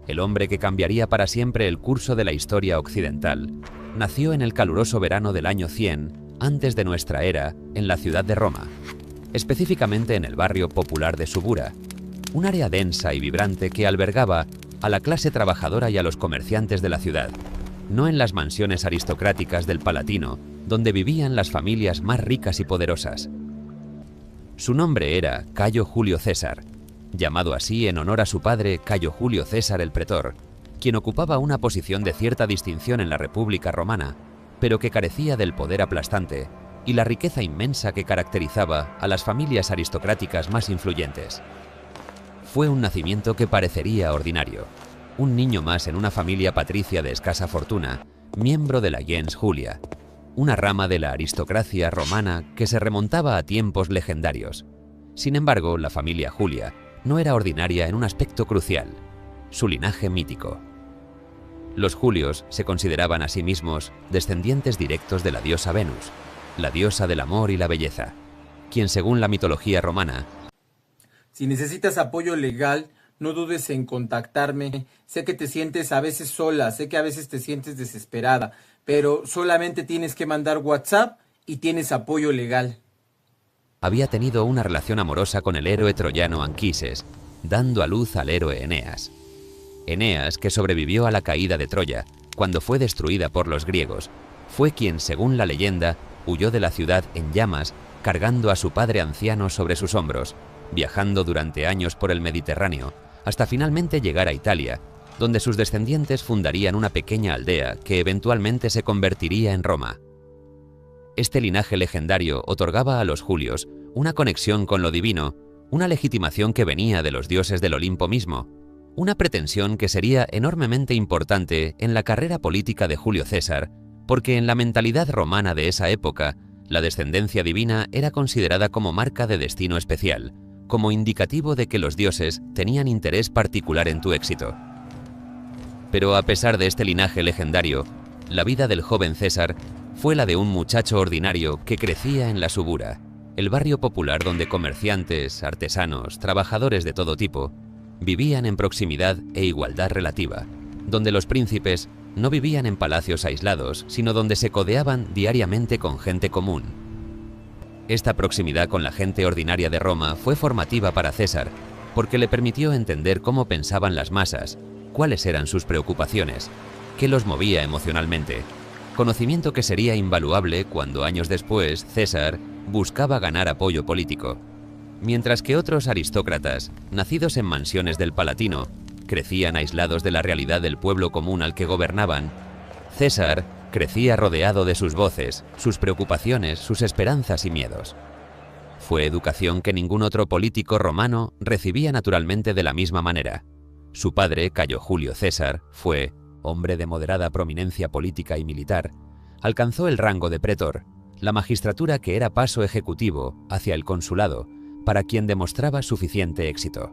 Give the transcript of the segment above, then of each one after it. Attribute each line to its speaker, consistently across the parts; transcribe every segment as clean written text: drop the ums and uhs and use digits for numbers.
Speaker 1: el hombre que cambiaría para siempre el curso de la historia occidental, nació en el caluroso verano del año 100 antes de nuestra era en la ciudad de Roma, específicamente en el barrio popular de Subura, un área densa y vibrante que albergaba a la clase trabajadora y a los comerciantes de la ciudad, no en las mansiones aristocráticas del Palatino, donde vivían las familias más ricas y poderosas. Su nombre era Cayo Julio César, llamado así en honor a su padre Cayo Julio César el Pretor, quien ocupaba una posición de cierta distinción en la República Romana, pero que carecía del poder aplastante y la riqueza inmensa que caracterizaba a las familias aristocráticas más influyentes. Fue un nacimiento que parecería ordinario, un niño más en una familia patricia de escasa fortuna, miembro de la gens Julia, una rama de la aristocracia romana que se remontaba a tiempos legendarios. Sin embargo, la familia Julia no era ordinaria en un aspecto crucial: su linaje mítico. Los Julios se consideraban a sí mismos descendientes directos de la diosa Venus, la diosa del amor y la belleza, quien, según la mitología romana...
Speaker 2: Si necesitas apoyo legal, no dudes en contactarme. Sé que te sientes a veces sola, sé que a veces te sientes desesperada, pero solamente tienes que mandar WhatsApp y tienes apoyo legal.
Speaker 1: Había tenido una relación amorosa con el héroe troyano Anquises, dando a luz al héroe Eneas. Eneas, que sobrevivió a la caída de Troya, cuando fue destruida por los griegos, fue quien, según la leyenda, huyó de la ciudad en llamas, cargando a su padre anciano sobre sus hombros, viajando durante años por el Mediterráneo, hasta finalmente llegar a Italia, donde sus descendientes fundarían una pequeña aldea que eventualmente se convertiría en Roma. Este linaje legendario otorgaba a los Julios una conexión con lo divino, una legitimación que venía de los dioses del Olimpo mismo, una pretensión que sería enormemente importante en la carrera política de Julio César, porque en la mentalidad romana de esa época, la descendencia divina era considerada como marca de destino especial, como indicativo de que los dioses tenían interés particular en tu éxito. Pero a pesar de este linaje legendario, la vida del joven César fue la de un muchacho ordinario que crecía en la Subura, el barrio popular donde comerciantes, artesanos, trabajadores de todo tipo, vivían en proximidad e igualdad relativa, donde los príncipes no vivían en palacios aislados, sino donde se codeaban diariamente con gente común. Esta proximidad con la gente ordinaria de Roma fue formativa para César, porque le permitió entender cómo pensaban las masas, cuáles eran sus preocupaciones, qué los movía emocionalmente, conocimiento que sería invaluable cuando años después César buscaba ganar apoyo político. Mientras que otros aristócratas, nacidos en mansiones del Palatino, crecían aislados de la realidad del pueblo común al que gobernaban, César crecía rodeado de sus voces, sus preocupaciones, sus esperanzas y miedos. Fue educación que ningún otro político romano recibía naturalmente de la misma manera. Su padre, Cayo Julio César, fue, hombre de moderada prominencia política y militar, alcanzó el rango de pretor, la magistratura que era paso ejecutivo hacia el consulado, para quien demostraba suficiente éxito.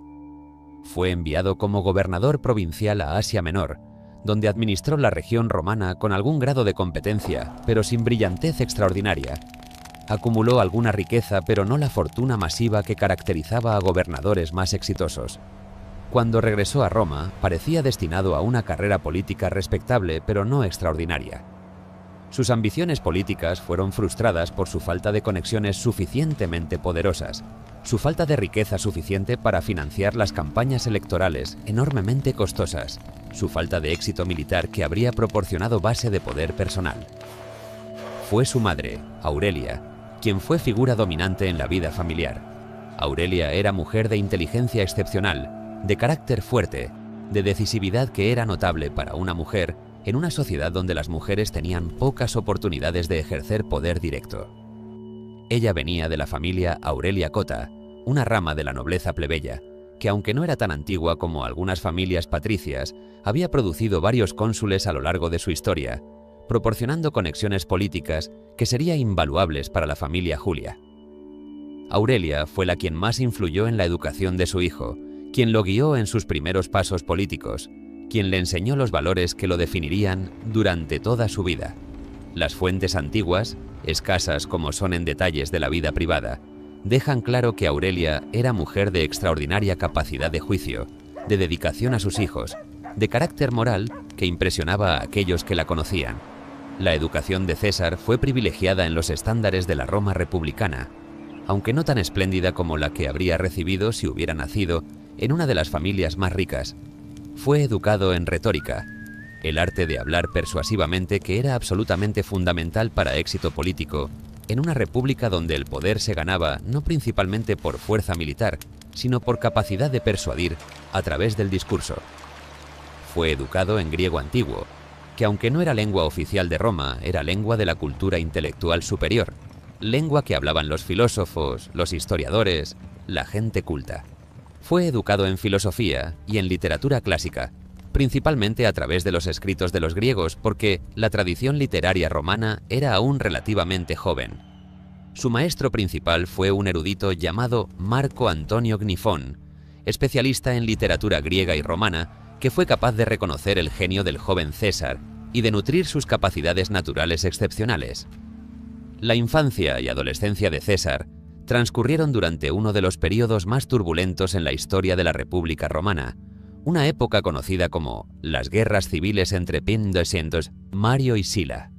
Speaker 1: Fue enviado como gobernador provincial a Asia Menor, donde administró la región romana con algún grado de competencia, pero sin brillantez extraordinaria. Acumuló alguna riqueza, pero no la fortuna masiva que caracterizaba a gobernadores más exitosos. Cuando regresó a Roma, parecía destinado a una carrera política respetable, pero no extraordinaria. Sus ambiciones políticas fueron frustradas por su falta de conexiones suficientemente poderosas, su falta de riqueza suficiente para financiar las campañas electorales enormemente costosas, su falta de éxito militar que habría proporcionado base de poder personal. Fue su madre, Aurelia, quien fue figura dominante en la vida familiar. Aurelia era mujer de inteligencia excepcional, de carácter fuerte, de decisividad que era notable para una mujer en una sociedad donde las mujeres tenían pocas oportunidades de ejercer poder directo. Ella venía de la familia Aurelia Cota, una rama de la nobleza plebeya, que aunque no era tan antigua como algunas familias patricias, había producido varios cónsules a lo largo de su historia, proporcionando conexiones políticas que serían invaluables para la familia Julia. Aurelia fue la quien más influyó en la educación de su hijo, quien lo guió en sus primeros pasos políticos, quien le enseñó los valores que lo definirían durante toda su vida. Las fuentes antiguas, escasas como son en detalles de la vida privada, dejan claro que Aurelia era mujer de extraordinaria capacidad de juicio, de dedicación a sus hijos, de carácter moral que impresionaba a aquellos que la conocían. La educación de César fue privilegiada en los estándares de la Roma republicana, aunque no tan espléndida como la que habría recibido si hubiera nacido en una de las familias más ricas. Fue educado en retórica, el arte de hablar persuasivamente, que era absolutamente fundamental para éxito político, en una república donde el poder se ganaba no principalmente por fuerza militar, sino por capacidad de persuadir a través del discurso. Fue educado en griego antiguo, que aunque no era lengua oficial de Roma, era lengua de la cultura intelectual superior, lengua que hablaban los filósofos, los historiadores, la gente culta. Fue educado en filosofía y en literatura clásica, principalmente a través de los escritos de los griegos, porque la tradición literaria romana era aún relativamente joven. Su maestro principal fue un erudito llamado Marco Antonio Gnifón, especialista en literatura griega y romana, que fue capaz de reconocer el genio del joven César y de nutrir sus capacidades naturales excepcionales. La infancia y adolescencia de César transcurrieron durante uno de los períodos más turbulentos en la historia de la República Romana, una época conocida como las guerras civiles entre Mario y Sila.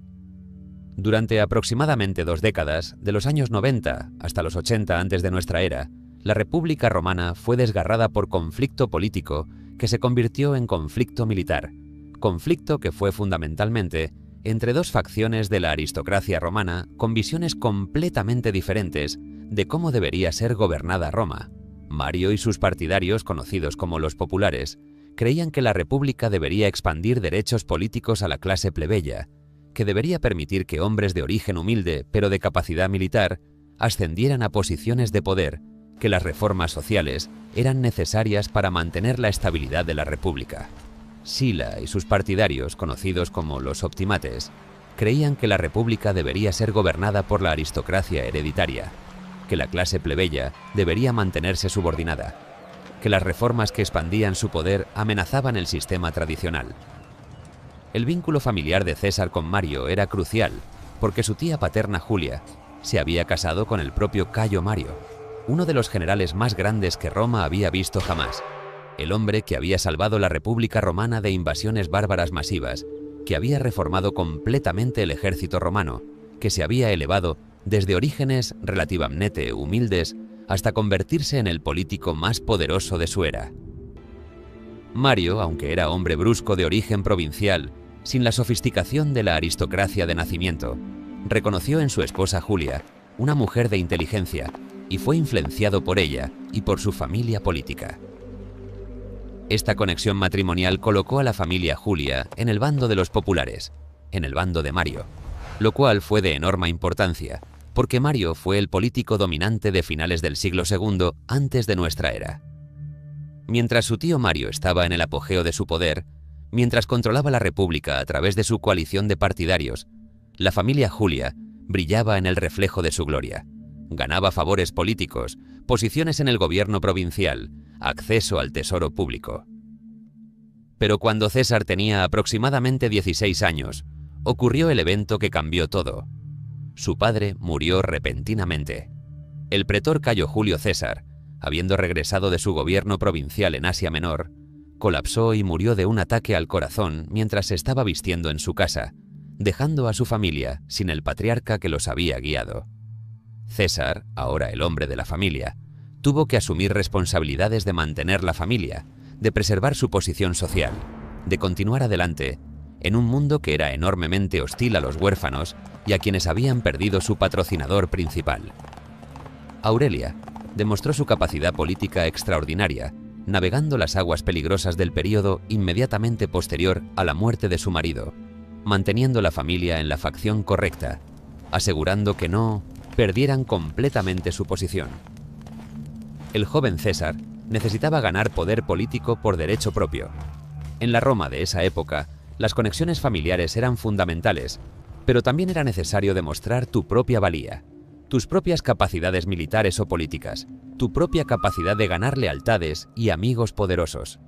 Speaker 1: Durante aproximadamente 2 décadas, de los años 90 hasta los 80 antes de nuestra era, la República Romana fue desgarrada por conflicto político que se convirtió en conflicto militar, conflicto que fue fundamentalmente entre 2 facciones de la aristocracia romana con visiones completamente diferentes de cómo debería ser gobernada Roma. Mario y sus partidarios, conocidos como los populares, creían que la república debería expandir derechos políticos a la clase plebeya, que debería permitir que hombres de origen humilde pero de capacidad militar ascendieran a posiciones de poder, que las reformas sociales eran necesarias para mantener la estabilidad de la república. Sila y sus partidarios, conocidos como los optimates, creían que la república debería ser gobernada por la aristocracia hereditaria, que la clase plebeya debería mantenerse subordinada, que las reformas que expandían su poder amenazaban el sistema tradicional. El vínculo familiar de César con Mario era crucial, porque su tía paterna Julia se había casado con el propio Cayo Mario, uno de los generales más grandes que Roma había visto jamás, el hombre que había salvado la República Romana de invasiones bárbaras masivas, que había reformado completamente el ejército romano, que se había elevado desde orígenes relativamente humildes hasta convertirse en el político más poderoso de su era. Mario, aunque era hombre brusco de origen provincial, sin la sofisticación de la aristocracia de nacimiento, reconoció en su esposa Julia una mujer de inteligencia y fue influenciado por ella y por su familia política. Esta conexión matrimonial colocó a la familia Julia en el bando de los populares, en el bando de Mario, lo cual fue de enorme importancia, porque Mario fue el político dominante de finales del siglo II antes de nuestra era. Mientras su tío Mario estaba en el apogeo de su poder, mientras controlaba la república a través de su coalición de partidarios, la familia Julia brillaba en el reflejo de su gloria. Ganaba favores políticos, posiciones en el gobierno provincial, acceso al tesoro público. Pero cuando César tenía aproximadamente 16 años, ocurrió el evento que cambió todo. Su padre murió repentinamente. El pretor Cayo Julio César, habiendo regresado de su gobierno provincial en Asia Menor, colapsó y murió de un ataque al corazón mientras se estaba vistiendo en su casa, dejando a su familia sin el patriarca que los había guiado. César, ahora el hombre de la familia, tuvo que asumir responsabilidades de mantener la familia, de preservar su posición social, de continuar adelante en un mundo que era enormemente hostil a los huérfanos y a quienes habían perdido su patrocinador principal. Aurelia demostró su capacidad política extraordinaria, navegando las aguas peligrosas del período inmediatamente posterior a la muerte de su marido, manteniendo la familia en la facción correcta, asegurando que no perdieran completamente su posición. El joven César necesitaba ganar poder político por derecho propio. En la Roma de esa época, las conexiones familiares eran fundamentales, pero también era necesario demostrar tu propia valía, tus propias capacidades militares o políticas, tu propia capacidad de ganar lealtades y amigos poderosos.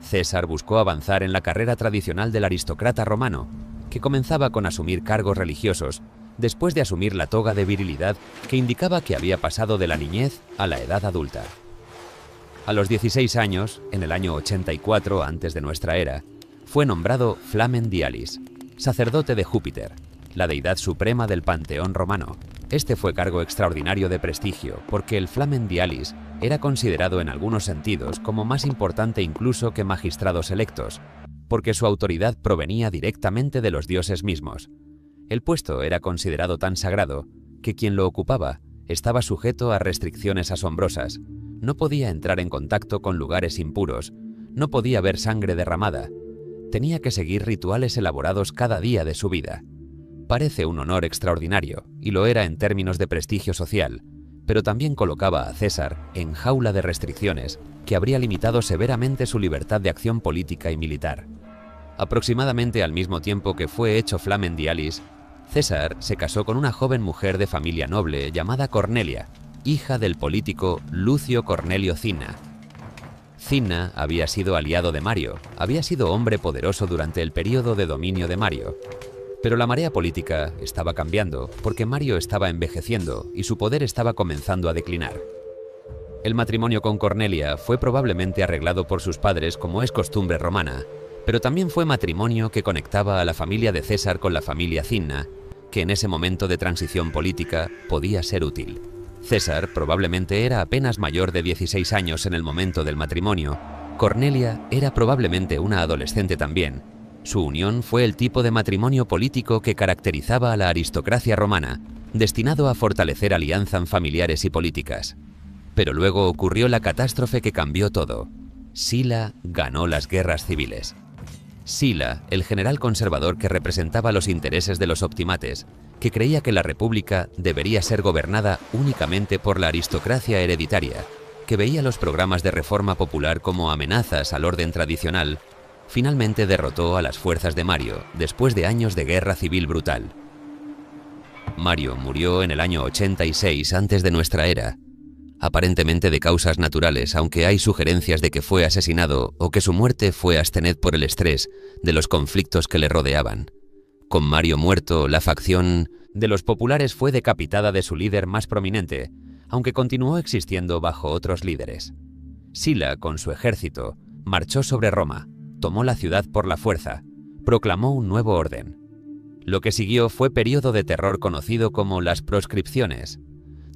Speaker 1: César buscó avanzar en la carrera tradicional del aristócrata romano, que comenzaba con asumir cargos religiosos, después de asumir la toga de virilidad que indicaba que había pasado de la niñez a la edad adulta. A los 16 años, en el año 84 antes de nuestra era, fue nombrado Flamen Dialis, sacerdote de Júpiter, la deidad suprema del panteón romano. Este fue cargo extraordinario de prestigio, porque el Flamen Dialis era considerado en algunos sentidos como más importante incluso que magistrados electos, porque su autoridad provenía directamente de los dioses mismos. El puesto era considerado tan sagrado que quien lo ocupaba estaba sujeto a restricciones asombrosas. No podía entrar en contacto con lugares impuros, no podía ver sangre derramada, tenía que seguir rituales elaborados cada día de su vida. Parece un honor extraordinario, y lo era en términos de prestigio social, pero también colocaba a César en jaula de restricciones que habría limitado severamente su libertad de acción política y militar. Aproximadamente al mismo tiempo que fue hecho Flamen Dialis, César se casó con una joven mujer de familia noble llamada Cornelia, hija del político Lucio Cornelio Cinna. Cinna había sido aliado de Mario, había sido hombre poderoso durante el período de dominio de Mario. Pero la marea política estaba cambiando porque Mario estaba envejeciendo y su poder estaba comenzando a declinar. El matrimonio con Cornelia fue probablemente arreglado por sus padres como es costumbre romana, pero también fue matrimonio que conectaba a la familia de César con la familia Cinna, que en ese momento de transición política podía ser útil. César probablemente era apenas mayor de 16 años en el momento del matrimonio. Cornelia era probablemente una adolescente también. Su unión fue el tipo de matrimonio político que caracterizaba a la aristocracia romana, destinado a fortalecer alianzas familiares y políticas. Pero luego ocurrió la catástrofe que cambió todo. Sila ganó las guerras civiles. Sila, el general conservador que representaba los intereses de los optimates, que creía que la república debería ser gobernada únicamente por la aristocracia hereditaria, que veía los programas de reforma popular como amenazas al orden tradicional, finalmente derrotó a las fuerzas de Mario después de años de guerra civil brutal. Mario murió en el año 86 antes de nuestra era, aparentemente de causas naturales, aunque hay sugerencias de que fue asesinado o que su muerte fue abstened por el estrés de los conflictos que le rodeaban. Con Mario muerto, la facción de los populares fue decapitada de su líder más prominente, aunque continuó existiendo bajo otros líderes. Sila, con su ejército, marchó sobre Roma, tomó la ciudad por la fuerza, proclamó un nuevo orden. Lo que siguió fue periodo de terror conocido como las proscripciones,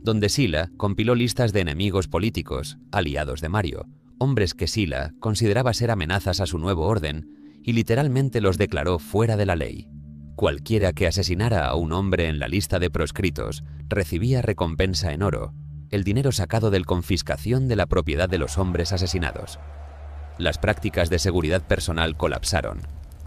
Speaker 1: donde Sila compiló listas de enemigos políticos, aliados de Mario, hombres que Sila consideraba ser amenazas a su nuevo orden, y literalmente los declaró fuera de la ley. Cualquiera que asesinara a un hombre en la lista de proscritos recibía recompensa en oro, el dinero sacado de la confiscación de la propiedad de los hombres asesinados. Las prácticas de seguridad personal colapsaron.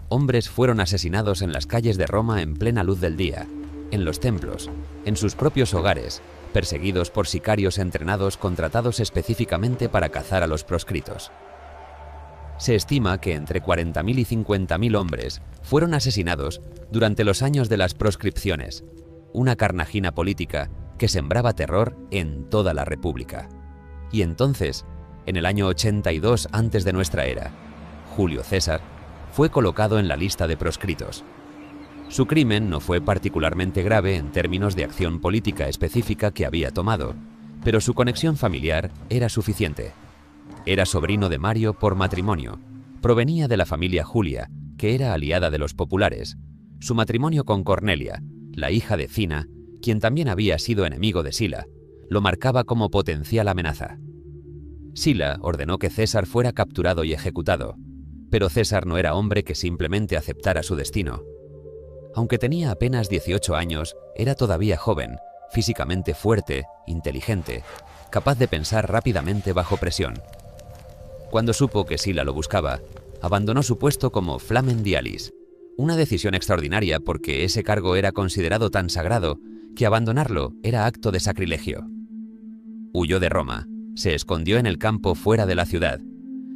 Speaker 1: Hombres fueron asesinados en las calles de Roma en plena luz del día, en los templos, en sus propios hogares, perseguidos por sicarios entrenados contratados específicamente para cazar a los proscritos. Se estima que entre 40.000 y 50.000 hombres fueron asesinados durante los años de las proscripciones, una carnajina política que sembraba terror en toda la República. Y entonces, en el año 82 antes de nuestra era, Julio César fue colocado en la lista de proscritos. Su crimen no fue particularmente grave en términos de acción política específica que había tomado, pero su conexión familiar era suficiente. Era sobrino de Mario por matrimonio, provenía de la familia Julia, que era aliada de los populares. Su matrimonio con Cornelia, la hija de Cinna, quien también había sido enemigo de Sila, lo marcaba como potencial amenaza. Sila ordenó que César fuera capturado y ejecutado, pero César no era hombre que simplemente aceptara su destino. Aunque tenía apenas 18 años, era todavía joven, físicamente fuerte, inteligente, capaz de pensar rápidamente bajo presión. Cuando supo que Sila lo buscaba, abandonó su puesto como Flamen Dialis, una decisión extraordinaria porque ese cargo era considerado tan sagrado que abandonarlo era acto de sacrilegio. Huyó de Roma, se escondió en el campo fuera de la ciudad,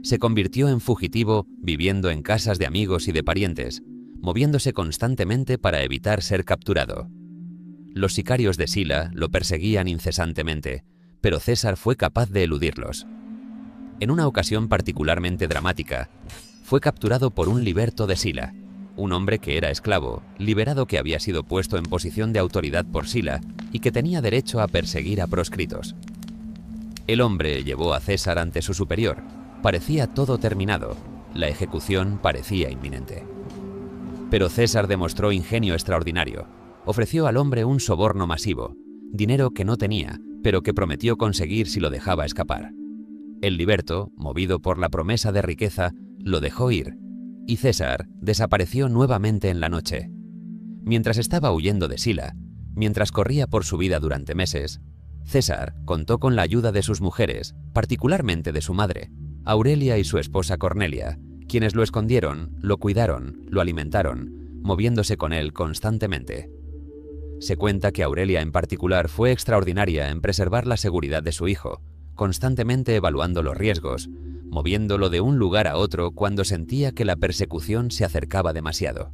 Speaker 1: se convirtió en fugitivo viviendo en casas de amigos y de parientes, moviéndose constantemente para evitar ser capturado. Los sicarios de Sila lo perseguían incesantemente, pero César fue capaz de eludirlos. En una ocasión particularmente dramática, fue capturado por un liberto de Sila, un hombre que era esclavo, liberado que había sido puesto en posición de autoridad por Sila y que tenía derecho a perseguir a proscritos. El hombre llevó a César ante su superior. Parecía todo terminado. La ejecución parecía inminente. Pero César demostró ingenio extraordinario. Ofreció al hombre un soborno masivo, dinero que no tenía, pero que prometió conseguir si lo dejaba escapar. El liberto, movido por la promesa de riqueza, lo dejó ir, y César desapareció nuevamente en la noche. Mientras estaba huyendo de Sila, mientras corría por su vida durante meses, César contó con la ayuda de sus mujeres, particularmente de su madre, Aurelia, y su esposa Cornelia, quienes lo escondieron, lo cuidaron, lo alimentaron, moviéndose con él constantemente. Se cuenta que Aurelia en particular fue extraordinaria en preservar la seguridad de su hijo, constantemente evaluando los riesgos, moviéndolo de un lugar a otro cuando sentía que la persecución se acercaba demasiado.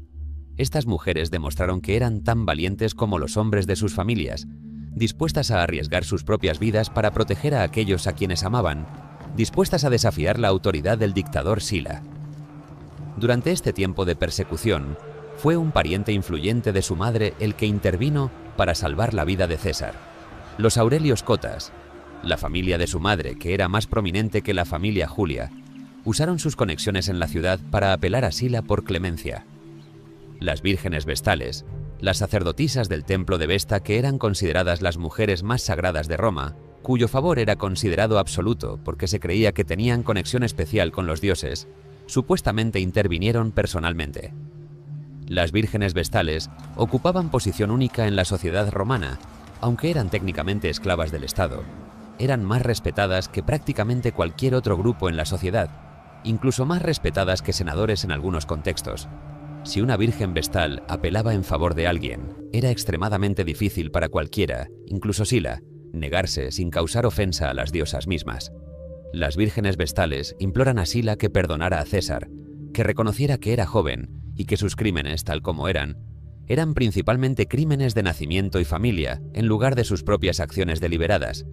Speaker 1: Estas mujeres demostraron que eran tan valientes como los hombres de sus familias, dispuestas a arriesgar sus propias vidas para proteger a aquellos a quienes amaban, dispuestas a desafiar la autoridad del dictador Sila. Durante este tiempo de persecución, fue un pariente influyente de su madre el que intervino para salvar la vida de César. Los Aurelios Cotas, la familia de su madre, que era más prominente que la familia Julia, usaron sus conexiones en la ciudad para apelar a Sila por clemencia. Las vírgenes vestales, las sacerdotisas del templo de Vesta, que eran consideradas las mujeres más sagradas de Roma, cuyo favor era considerado absoluto porque se creía que tenían conexión especial con los dioses, supuestamente intervinieron personalmente. Las vírgenes vestales ocupaban posición única en la sociedad romana, aunque eran técnicamente esclavas del Estado. Eran más respetadas que prácticamente cualquier otro grupo en la sociedad, incluso más respetadas que senadores en algunos contextos. Si una virgen vestal apelaba en favor de alguien, era extremadamente difícil para cualquiera, incluso Sila, negarse sin causar ofensa a las diosas mismas. Las vírgenes vestales imploran a Sila que perdonara a César, que reconociera que era joven y que sus crímenes, tal como eran principalmente crímenes de nacimiento y familia, en lugar de sus propias acciones deliberadas.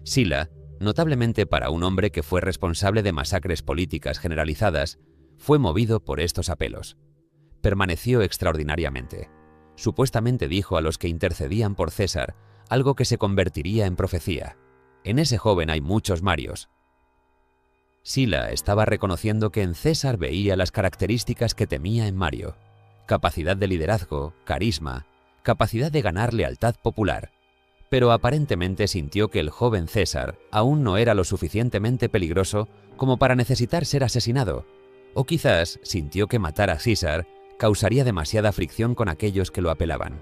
Speaker 1: Sila, notablemente para un hombre que fue responsable de masacres políticas generalizadas, fue movido por estos apelos. Permaneció extraordinariamente. Supuestamente dijo a los que intercedían por César algo que se convertiría en profecía. En ese joven hay muchos Marios. Sila estaba reconociendo que en César veía las características que temía en Mario: capacidad de liderazgo, carisma, capacidad de ganar lealtad popular. Pero aparentemente sintió que el joven César aún no era lo suficientemente peligroso como para necesitar ser asesinado, o quizás sintió que matar a César causaría demasiada fricción con aquellos que lo apelaban.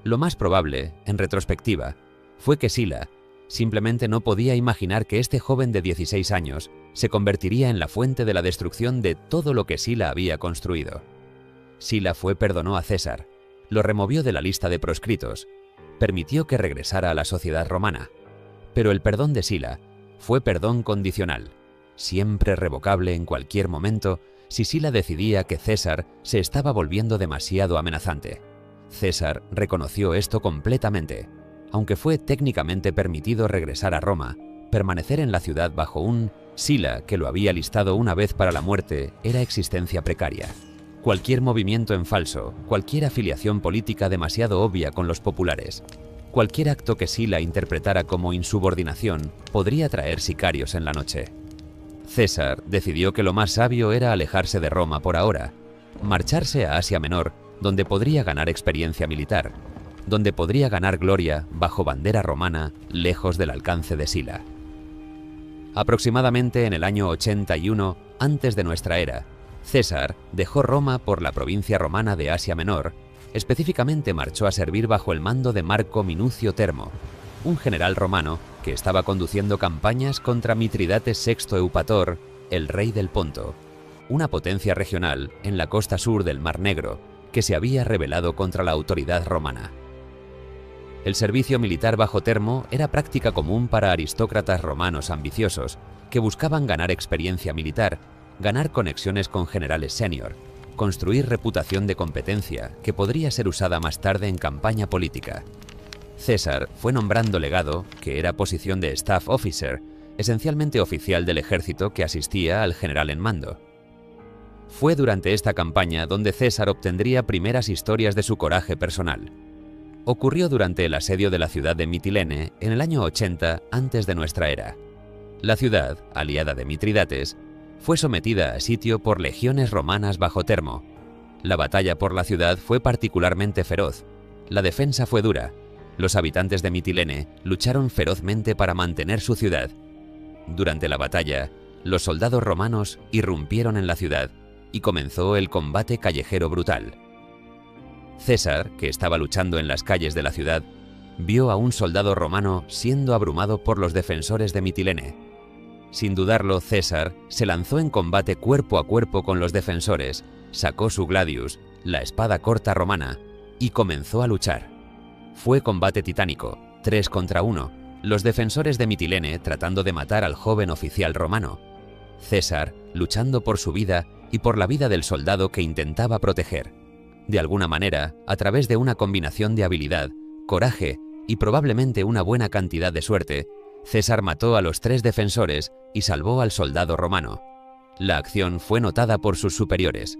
Speaker 1: Lo más probable, en retrospectiva, fue que Sila simplemente no podía imaginar que este joven de 16 años se convertiría en la fuente de la destrucción de todo lo que Sila había construido. Sila perdonó a César, lo removió de la lista de proscritos, permitió que regresara a la sociedad romana. Pero el perdón de Sila fue perdón condicional, siempre revocable en cualquier momento si Sila decidía que César se estaba volviendo demasiado amenazante. César reconoció esto completamente. Aunque fue técnicamente permitido regresar a Roma, permanecer en la ciudad bajo un Sila que lo había listado una vez para la muerte era existencia precaria. Cualquier movimiento en falso, cualquier afiliación política demasiado obvia con los populares, cualquier acto que Sila interpretara como insubordinación podría traer sicarios en la noche. César decidió que lo más sabio era alejarse de Roma por ahora, marcharse a Asia Menor, donde podría ganar experiencia militar, donde podría ganar gloria bajo bandera romana, lejos del alcance de Sila. Aproximadamente en el año 81 antes de nuestra era, César dejó Roma por la provincia romana de Asia Menor. Específicamente marchó a servir bajo el mando de Marco Minucio Termo, un general romano que estaba conduciendo campañas contra Mitridates VI Eupator, el rey del Ponto, una potencia regional en la costa sur del Mar Negro que se había rebelado contra la autoridad romana. El servicio militar bajo Termo era práctica común para aristócratas romanos ambiciosos que buscaban ganar experiencia militar, ganar conexiones con generales senior, construir reputación de competencia que podría ser usada más tarde en campaña política. César fue nombrando legado, que era posición de staff officer, esencialmente oficial del ejército que asistía al general en mando. Fue durante esta campaña donde César obtendría primeras historias de su coraje personal. Ocurrió durante el asedio de la ciudad de Mitilene en el año 80 antes de nuestra era. La ciudad, aliada de Mitridates, fue sometida a sitio por legiones romanas bajo Termo. La batalla por la ciudad fue particularmente feroz. La defensa fue dura. Los habitantes de Mitilene lucharon ferozmente para mantener su ciudad. Durante la batalla, los soldados romanos irrumpieron en la ciudad y comenzó el combate callejero brutal. César, que estaba luchando en las calles de la ciudad, vio a un soldado romano siendo abrumado por los defensores de Mitilene. Sin dudarlo, César se lanzó en combate cuerpo a cuerpo con los defensores, sacó su gladius, la espada corta romana, y comenzó a luchar. Fue combate titánico, 3 contra 1, los defensores de Mitilene tratando de matar al joven oficial romano. César luchando por su vida y por la vida del soldado que intentaba proteger. De alguna manera, a través de una combinación de habilidad, coraje y probablemente una buena cantidad de suerte, César mató a los 3 defensores y salvó al soldado romano. La acción fue notada por sus superiores.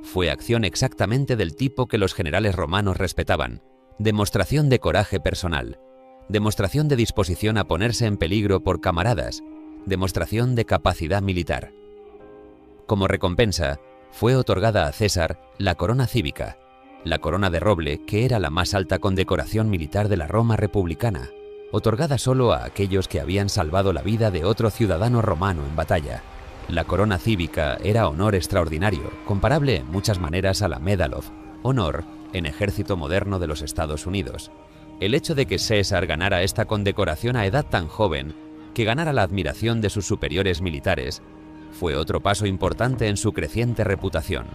Speaker 1: Fue acción exactamente del tipo que los generales romanos respetaban, demostración de coraje personal, demostración de disposición a ponerse en peligro por camaradas, demostración de capacidad militar. Como recompensa, fue otorgada a César la corona cívica, la corona de roble que era la más alta condecoración militar de la Roma republicana, otorgada solo a aquellos que habían salvado la vida de otro ciudadano romano en batalla. La corona cívica era honor extraordinario, comparable en muchas maneras a la Medal of Honor en ejército moderno de los Estados Unidos. El hecho de que César ganara esta condecoración a edad tan joven, que ganara la admiración de sus superiores militares, fue otro paso importante en su creciente reputación.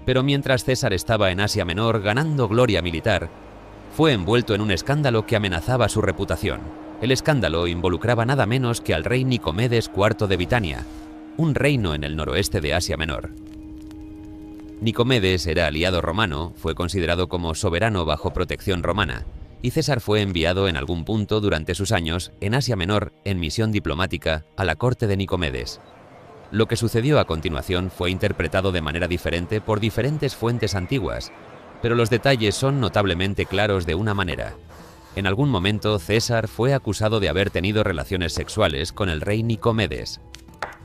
Speaker 1: Pero mientras César estaba en Asia Menor ganando gloria militar, fue envuelto en un escándalo que amenazaba su reputación. El escándalo involucraba nada menos que al rey Nicomedes IV de Bitania, un reino en el noroeste de Asia Menor. Nicomedes era aliado romano, fue considerado como soberano bajo protección romana, y César fue enviado en algún punto durante sus años en Asia Menor en misión diplomática a la corte de Nicomedes. Lo que sucedió a continuación fue interpretado de manera diferente por diferentes fuentes antiguas, pero los detalles son notablemente claros de una manera. En algún momento, César fue acusado de haber tenido relaciones sexuales con el rey Nicomedes.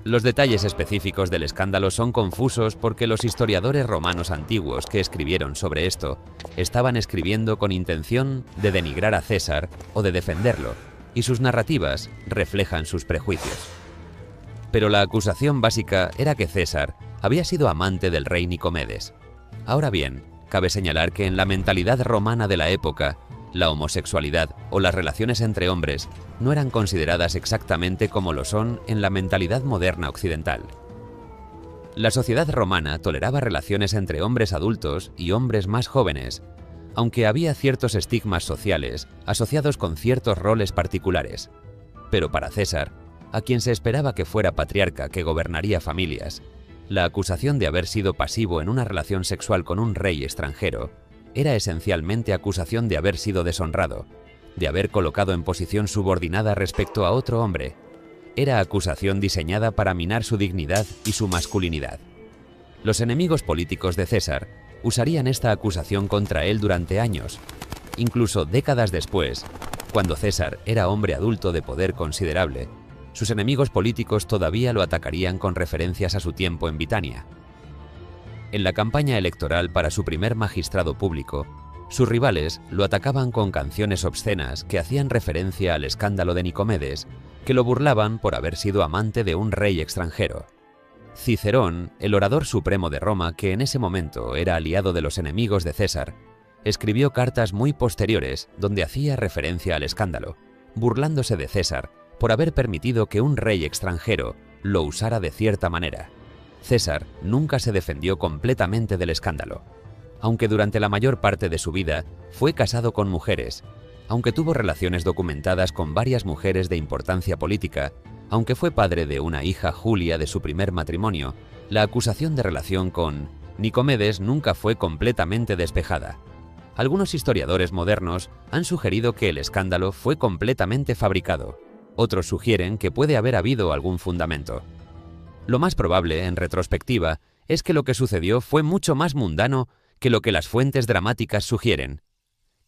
Speaker 1: Los detalles específicos del escándalo son confusos porque los historiadores romanos antiguos que escribieron sobre esto estaban escribiendo con intención de denigrar a César o de defenderlo, y sus narrativas reflejan sus prejuicios. Pero la acusación básica era que César había sido amante del rey Nicomedes. Ahora bien, cabe señalar que en la mentalidad romana de la época, la homosexualidad o las relaciones entre hombres no eran consideradas exactamente como lo son en la mentalidad moderna occidental. La sociedad romana toleraba relaciones entre hombres adultos y hombres más jóvenes, aunque había ciertos estigmas sociales asociados con ciertos roles particulares. Pero para César, a quien se esperaba que fuera patriarca que gobernaría familias, la acusación de haber sido pasivo en una relación sexual con un rey extranjero era esencialmente acusación de haber sido deshonrado, de haber colocado en posición subordinada respecto a otro hombre. Era acusación diseñada para minar su dignidad y su masculinidad. Los enemigos políticos de César usarían esta acusación contra él durante años, incluso décadas después, cuando César era hombre adulto de poder considerable. Sus enemigos políticos todavía lo atacarían con referencias a su tiempo en Bitania. En la campaña electoral para su primer magistrado público, sus rivales lo atacaban con canciones obscenas que hacían referencia al escándalo de Nicomedes, que lo burlaban por haber sido amante de un rey extranjero. Cicerón, el orador supremo de Roma, que en ese momento era aliado de los enemigos de César, escribió cartas muy posteriores donde hacía referencia al escándalo, burlándose de César por haber permitido que un rey extranjero lo usara de cierta manera. César nunca se defendió completamente del escándalo. Aunque durante la mayor parte de su vida fue casado con mujeres, aunque tuvo relaciones documentadas con varias mujeres de importancia política, aunque fue padre de una hija Julia de su primer matrimonio, la acusación de relación con Nicomedes nunca fue completamente despejada. Algunos historiadores modernos han sugerido que el escándalo fue completamente fabricado. Otros sugieren que puede haber habido algún fundamento. Lo más probable, en retrospectiva, es que lo que sucedió fue mucho más mundano que lo que las fuentes dramáticas sugieren.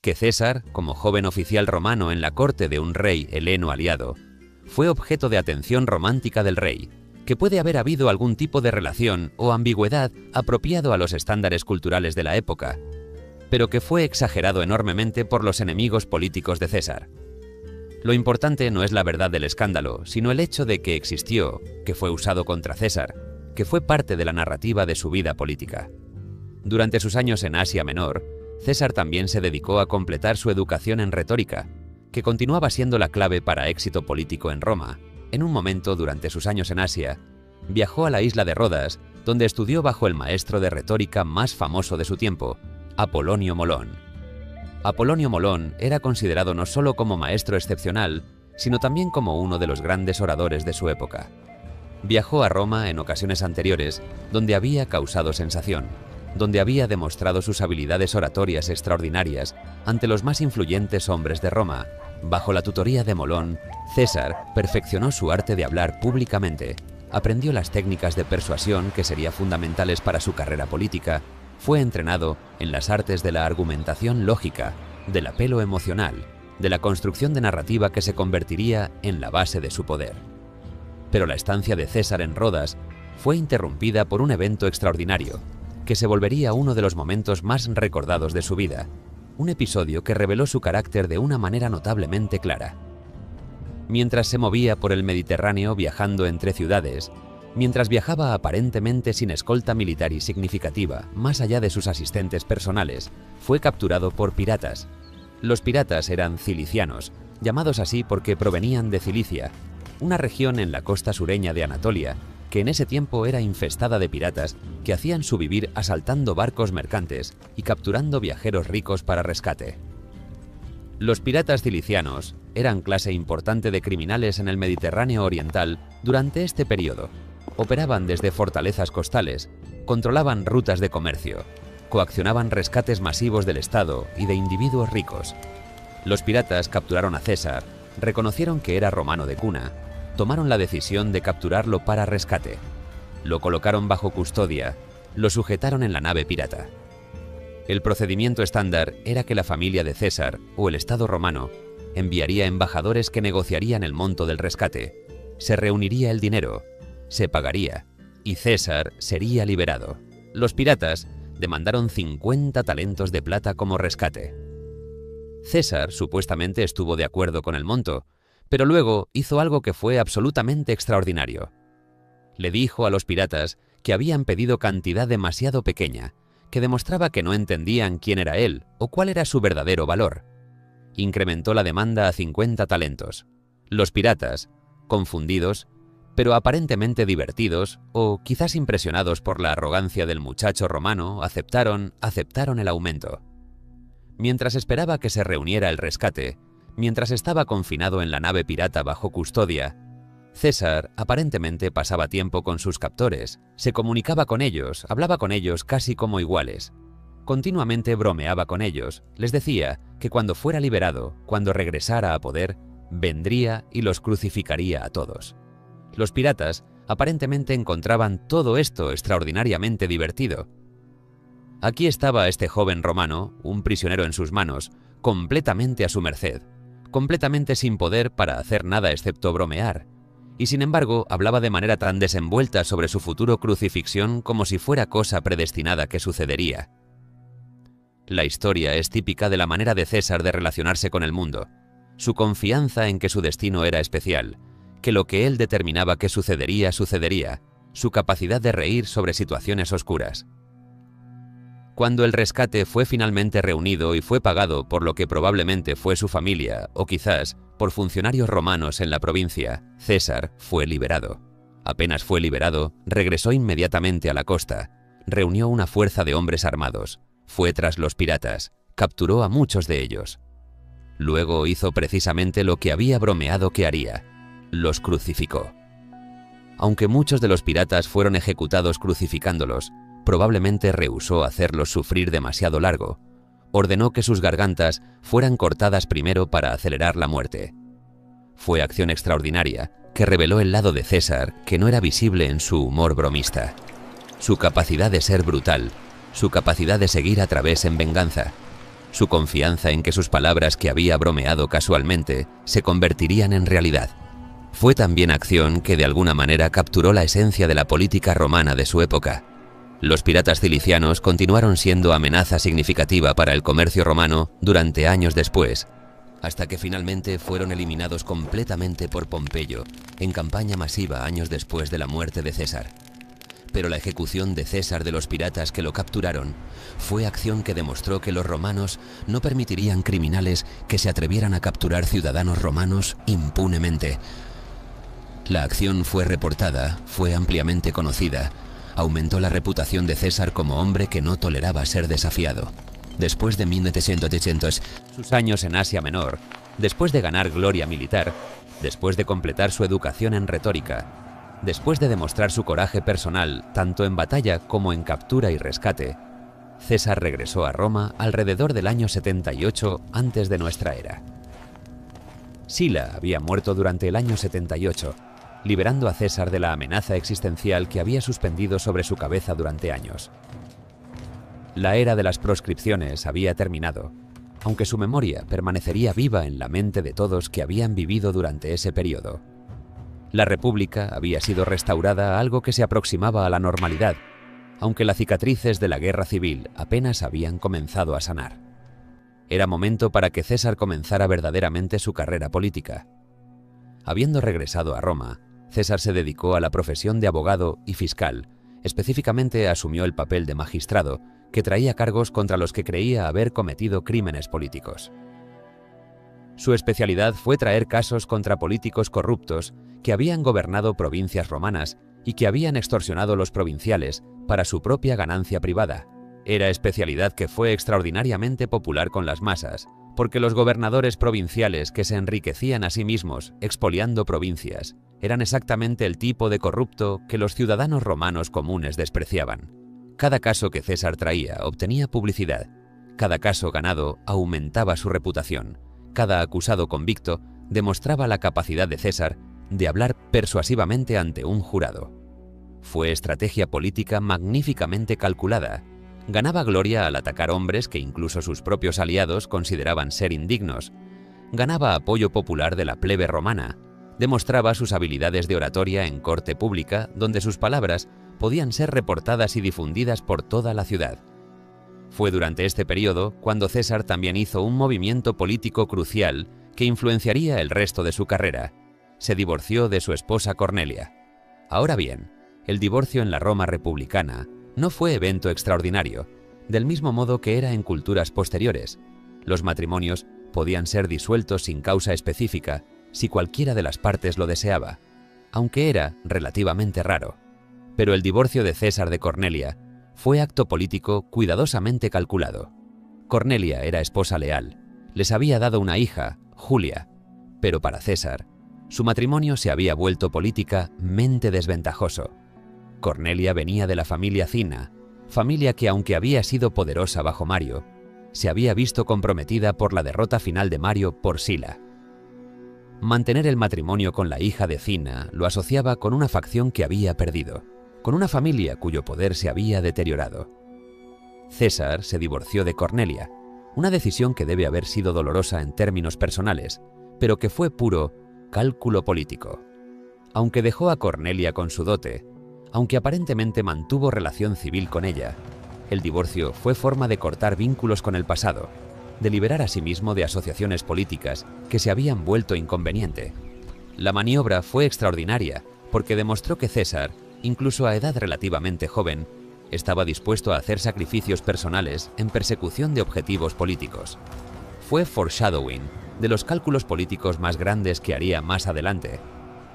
Speaker 1: que César, como joven oficial romano en la corte de un rey heleno aliado, fue objeto de atención romántica del rey, que puede haber habido algún tipo de relación o ambigüedad apropiado a los estándares culturales de la época, pero que fue exagerado enormemente por los enemigos políticos de César. Lo importante no es la verdad del escándalo, sino el hecho de que existió, que fue usado contra César, que fue parte de la narrativa de su vida política. Durante sus años en Asia Menor, César también se dedicó a completar su educación en retórica, que continuaba siendo la clave para éxito político en Roma. En un momento, durante sus años en Asia, viajó a la isla de Rodas, donde estudió bajo el maestro de retórica más famoso de su tiempo, Apolonio Molón. Apolonio Molón era considerado no solo como maestro excepcional, sino también como uno de los grandes oradores de su época. Viajó a Roma en ocasiones anteriores, donde había causado sensación, donde había demostrado sus habilidades oratorias extraordinarias ante los más influyentes hombres de Roma. Bajo la tutoría de Molón, César perfeccionó su arte de hablar públicamente, aprendió las técnicas de persuasión que serían fundamentales para su carrera política, fue entrenado en las artes de la argumentación lógica, del apelo emocional, de la construcción de narrativa que se convertiría en la base de su poder. Pero la estancia de César en Rodas fue interrumpida por un evento extraordinario, que se volvería uno de los momentos más recordados de su vida, un episodio que reveló su carácter de una manera notablemente clara. Mientras se movía por el Mediterráneo viajando entre ciudades, mientras viajaba aparentemente sin escolta militar y significativa, más allá de sus asistentes personales, fue capturado por piratas. Los piratas eran cilicianos, llamados así porque provenían de Cilicia, una región en la costa sureña de Anatolia, que en ese tiempo era infestada de piratas que hacían su vivir asaltando barcos mercantes y capturando viajeros ricos para rescate. Los piratas cilicianos eran clase importante de criminales en el Mediterráneo oriental durante este periodo. Operaban desde fortalezas costales, controlaban rutas de comercio, coaccionaban rescates masivos del Estado y de individuos ricos. Los piratas capturaron a César, reconocieron que era romano de cuna, tomaron la decisión de capturarlo para rescate. Lo colocaron bajo custodia, lo sujetaron en la nave pirata. El procedimiento estándar era que la familia de César, o el Estado romano, enviaría embajadores que negociarían el monto del rescate. Se reuniría el dinero, se pagaría, y César sería liberado. Los piratas demandaron 50 talentos de plata como rescate. César supuestamente estuvo de acuerdo con el monto, pero luego hizo algo que fue absolutamente extraordinario. Le dijo a los piratas que habían pedido cantidad demasiado pequeña, que demostraba que no entendían quién era él o cuál era su verdadero valor. Incrementó la demanda a 50 talentos. Los piratas, confundidos, pero aparentemente divertidos o quizás impresionados por la arrogancia del muchacho romano, aceptaron el aumento. Mientras esperaba que se reuniera el rescate, mientras estaba confinado en la nave pirata bajo custodia, César aparentemente pasaba tiempo con sus captores, se comunicaba con ellos, hablaba con ellos casi como iguales. Continuamente bromeaba con ellos, les decía que cuando fuera liberado, cuando regresara a poder, vendría y los crucificaría a todos. Los piratas aparentemente encontraban todo esto extraordinariamente divertido. Aquí estaba este joven romano, un prisionero en sus manos, completamente a su merced, completamente sin poder para hacer nada excepto bromear, y sin embargo hablaba de manera tan desenvuelta sobre su futuro crucifixión como si fuera cosa predestinada que sucedería. La historia es típica de la manera de César de relacionarse con el mundo, su confianza en que su destino era especial, que lo que él determinaba que sucedería, sucedería, su capacidad de reír sobre situaciones oscuras. Cuando el rescate fue finalmente reunido y fue pagado por lo que probablemente fue su familia, o quizás por funcionarios romanos en la provincia, César fue liberado. Apenas fue liberado, regresó inmediatamente a la costa, reunió una fuerza de hombres armados, fue tras los piratas, capturó a muchos de ellos. Luego hizo precisamente lo que había bromeado que haría, los crucificó. Aunque muchos de los piratas fueron ejecutados crucificándolos, probablemente rehusó hacerlos sufrir demasiado largo. Ordenó que sus gargantas fueran cortadas primero para acelerar la muerte. Fue acción extraordinaria que reveló el lado de César que no era visible en su humor bromista. Su capacidad de ser brutal, su capacidad de seguir a través en venganza. Su confianza en que sus palabras, que había bromeado casualmente, se convertirían en realidad. Fue también acción que de alguna manera capturó la esencia de la política romana de su época. Los piratas cilicianos continuaron siendo amenaza significativa para el comercio romano durante años después, hasta que finalmente fueron eliminados completamente por Pompeyo en campaña masiva años después de la muerte de César. Pero la ejecución de César de los piratas que lo capturaron fue acción que demostró que los romanos no permitirían criminales que se atrevieran a capturar ciudadanos romanos impunemente. La acción fue reportada, fue ampliamente conocida, aumentó la reputación de César como hombre que no toleraba ser desafiado. Después de 1700, sus años en Asia Menor, después de ganar gloria militar, después de completar su educación en retórica, después de demostrar su coraje personal tanto en batalla como en captura y rescate, César regresó a Roma alrededor del año 78 antes de nuestra era. Sila había muerto durante el año 78, liberando a César de la amenaza existencial que había suspendido sobre su cabeza durante años. La era de las proscripciones había terminado, aunque su memoria permanecería viva en la mente de todos que habían vivido durante ese periodo. La República había sido restaurada a algo que se aproximaba a la normalidad, aunque las cicatrices de la guerra civil apenas habían comenzado a sanar. Era momento para que César comenzara verdaderamente su carrera política. Habiendo regresado a Roma, César se dedicó a la profesión de abogado y fiscal, específicamente asumió el papel de magistrado, que traía cargos contra los que creía haber cometido crímenes políticos. Su especialidad fue traer casos contra políticos corruptos que habían gobernado provincias romanas y que habían extorsionado a los provinciales para su propia ganancia privada. Era especialidad que fue extraordinariamente popular con las masas, porque los gobernadores provinciales que se enriquecían a sí mismos expoliando provincias eran exactamente el tipo de corrupto que los ciudadanos romanos comunes despreciaban. Cada caso que César traía obtenía publicidad, cada caso ganado aumentaba su reputación, cada acusado convicto demostraba la capacidad de César de hablar persuasivamente ante un jurado. Fue estrategia política magníficamente calculada. Ganaba gloria al atacar hombres que incluso sus propios aliados consideraban ser indignos. Ganaba apoyo popular de la plebe romana. Demostraba sus habilidades de oratoria en corte pública, donde sus palabras podían ser reportadas y difundidas por toda la ciudad. Fue durante este periodo cuando César también hizo un movimiento político crucial que influenciaría el resto de su carrera. Se divorció de su esposa Cornelia. Ahora bien, el divorcio en la Roma republicana no fue evento extraordinario, del mismo modo que era en culturas posteriores. Los matrimonios podían ser disueltos sin causa específica si cualquiera de las partes lo deseaba, aunque era relativamente raro. Pero el divorcio de César de Cornelia fue acto político cuidadosamente calculado. Cornelia era esposa leal, les había dado una hija, Julia, pero para César, su matrimonio se había vuelto políticamente desventajoso. Cornelia venía de la familia Cina, familia que aunque había sido poderosa bajo Mario, se había visto comprometida por la derrota final de Mario por Sila. Mantener el matrimonio con la hija de Cina lo asociaba con una facción que había perdido, con una familia cuyo poder se había deteriorado. César se divorció de Cornelia, una decisión que debe haber sido dolorosa en términos personales, pero que fue puro cálculo político. Aunque dejó a Cornelia con su dote, aunque aparentemente mantuvo relación civil con ella, el divorcio fue forma de cortar vínculos con el pasado, de liberar a sí mismo de asociaciones políticas que se habían vuelto inconveniente. La maniobra fue extraordinaria porque demostró que César, incluso a edad relativamente joven, estaba dispuesto a hacer sacrificios personales en persecución de objetivos políticos. Fue foreshadowing de los cálculos políticos más grandes que haría más adelante.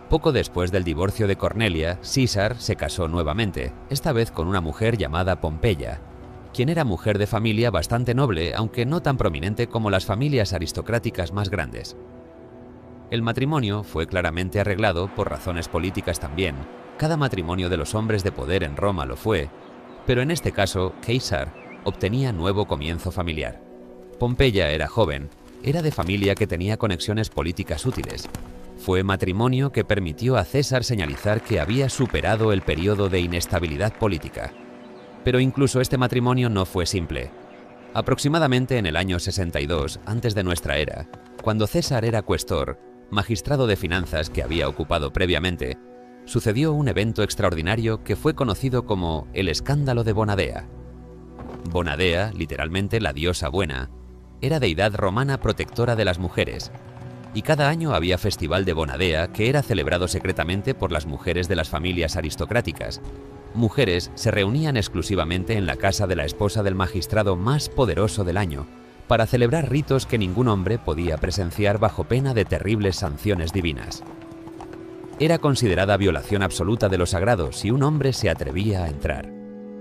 Speaker 1: Poco después del divorcio de Cornelia, César se casó nuevamente, esta vez con una mujer llamada Pompeya, quien era mujer de familia bastante noble, aunque no tan prominente como las familias aristocráticas más grandes. El matrimonio fue claramente arreglado por razones políticas también. Cada matrimonio de los hombres de poder en Roma lo fue, pero en este caso, César obtenía nuevo comienzo familiar. Pompeya era joven, era de familia que tenía conexiones políticas útiles. Fue matrimonio que permitió a César señalizar que había superado el periodo de inestabilidad política. Pero incluso este matrimonio no fue simple. Aproximadamente en el año 62 antes de nuestra era, cuando César era cuestor, magistrado de finanzas que había ocupado previamente, sucedió un evento extraordinario que fue conocido como el escándalo de Bonadea. Bonadea, literalmente la diosa buena, era deidad romana protectora de las mujeres, y cada año había festival de Bonadea que era celebrado secretamente por las mujeres de las familias aristocráticas. Mujeres se reunían exclusivamente en la casa de la esposa del magistrado más poderoso del año para celebrar ritos que ningún hombre podía presenciar bajo pena de terribles sanciones divinas. Era considerada violación absoluta de lo sagrado si un hombre se atrevía a entrar.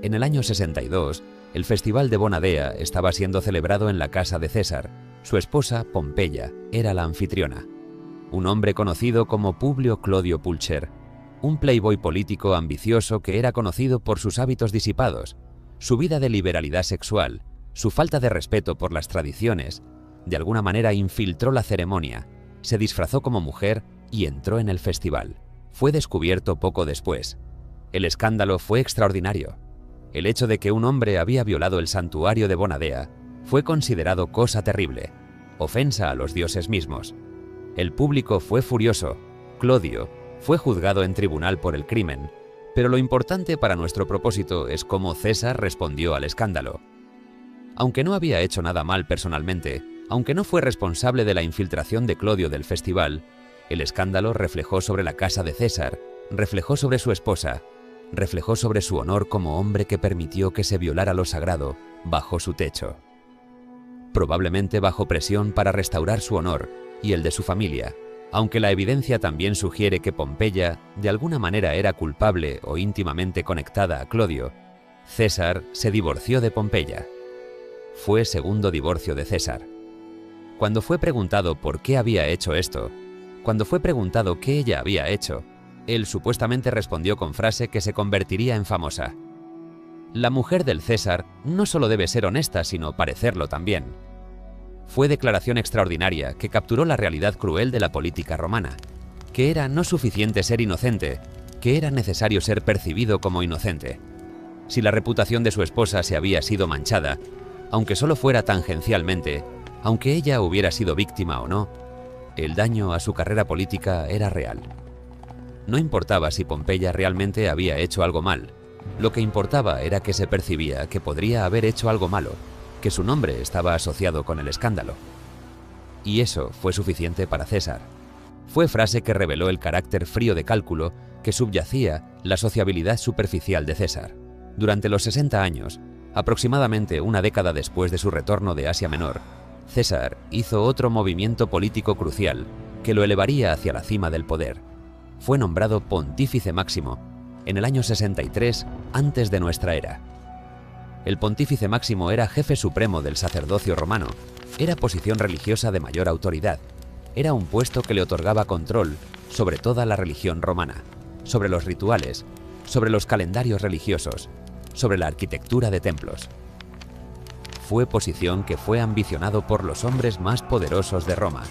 Speaker 1: En el año 62, el festival de Bonadea estaba siendo celebrado en la casa de César. Su esposa, Pompeya, era la anfitriona. Un hombre conocido como Publio Clodio Pulcher, un playboy político ambicioso que era conocido por sus hábitos disipados, su vida de liberalidad sexual, su falta de respeto por las tradiciones, de alguna manera infiltró la ceremonia, se disfrazó como mujer y entró en el festival. Fue descubierto poco después. El escándalo fue extraordinario. El hecho de que un hombre había violado el santuario de Bonadea fue considerado cosa terrible, ofensa a los dioses mismos. El público fue furioso. Clodio fue juzgado en tribunal por el crimen, pero lo importante para nuestro propósito es cómo César respondió al escándalo. Aunque no había hecho nada mal personalmente, aunque no fue responsable de la infiltración de Clodio del festival, el escándalo reflejó sobre la casa de César, reflejó sobre su esposa, reflejó sobre su honor como hombre que permitió que se violara lo sagrado bajo su techo. Probablemente bajo presión para restaurar su honor y el de su familia, aunque la evidencia también sugiere que Pompeya de alguna manera era culpable o íntimamente conectada a Clodio, César se divorció de Pompeya. Fue segundo divorcio de César. Cuando fue preguntado por qué había hecho esto, cuando fue preguntado qué ella había hecho, él supuestamente respondió con frase que se convertiría en famosa. La mujer del César no solo debe ser honesta, sino parecerlo también. Fue declaración extraordinaria que capturó la realidad cruel de la política romana, que era no suficiente ser inocente, que era necesario ser percibido como inocente. Si la reputación de su esposa se había sido manchada, aunque solo fuera tangencialmente, aunque ella hubiera sido víctima o no, el daño a su carrera política era real. No importaba si Pompeya realmente había hecho algo mal. Lo que importaba era que se percibía que podría haber hecho algo malo, que su nombre estaba asociado con el escándalo. Y eso fue suficiente para César. Fue frase que reveló el carácter frío de cálculo que subyacía la sociabilidad superficial de César. Durante los 60 años, aproximadamente una década después de su retorno de Asia Menor, César hizo otro movimiento político crucial que lo elevaría hacia la cima del poder. Fue nombrado Pontífice Máximo en el año 63 antes de nuestra era. El Pontífice Máximo era jefe supremo del sacerdocio romano, era posición religiosa de mayor autoridad, era un puesto que le otorgaba control sobre toda la religión romana, sobre los rituales, sobre los calendarios religiosos, sobre la arquitectura de templos. Fue posición que fue ambicionado por los hombres más poderosos de Roma.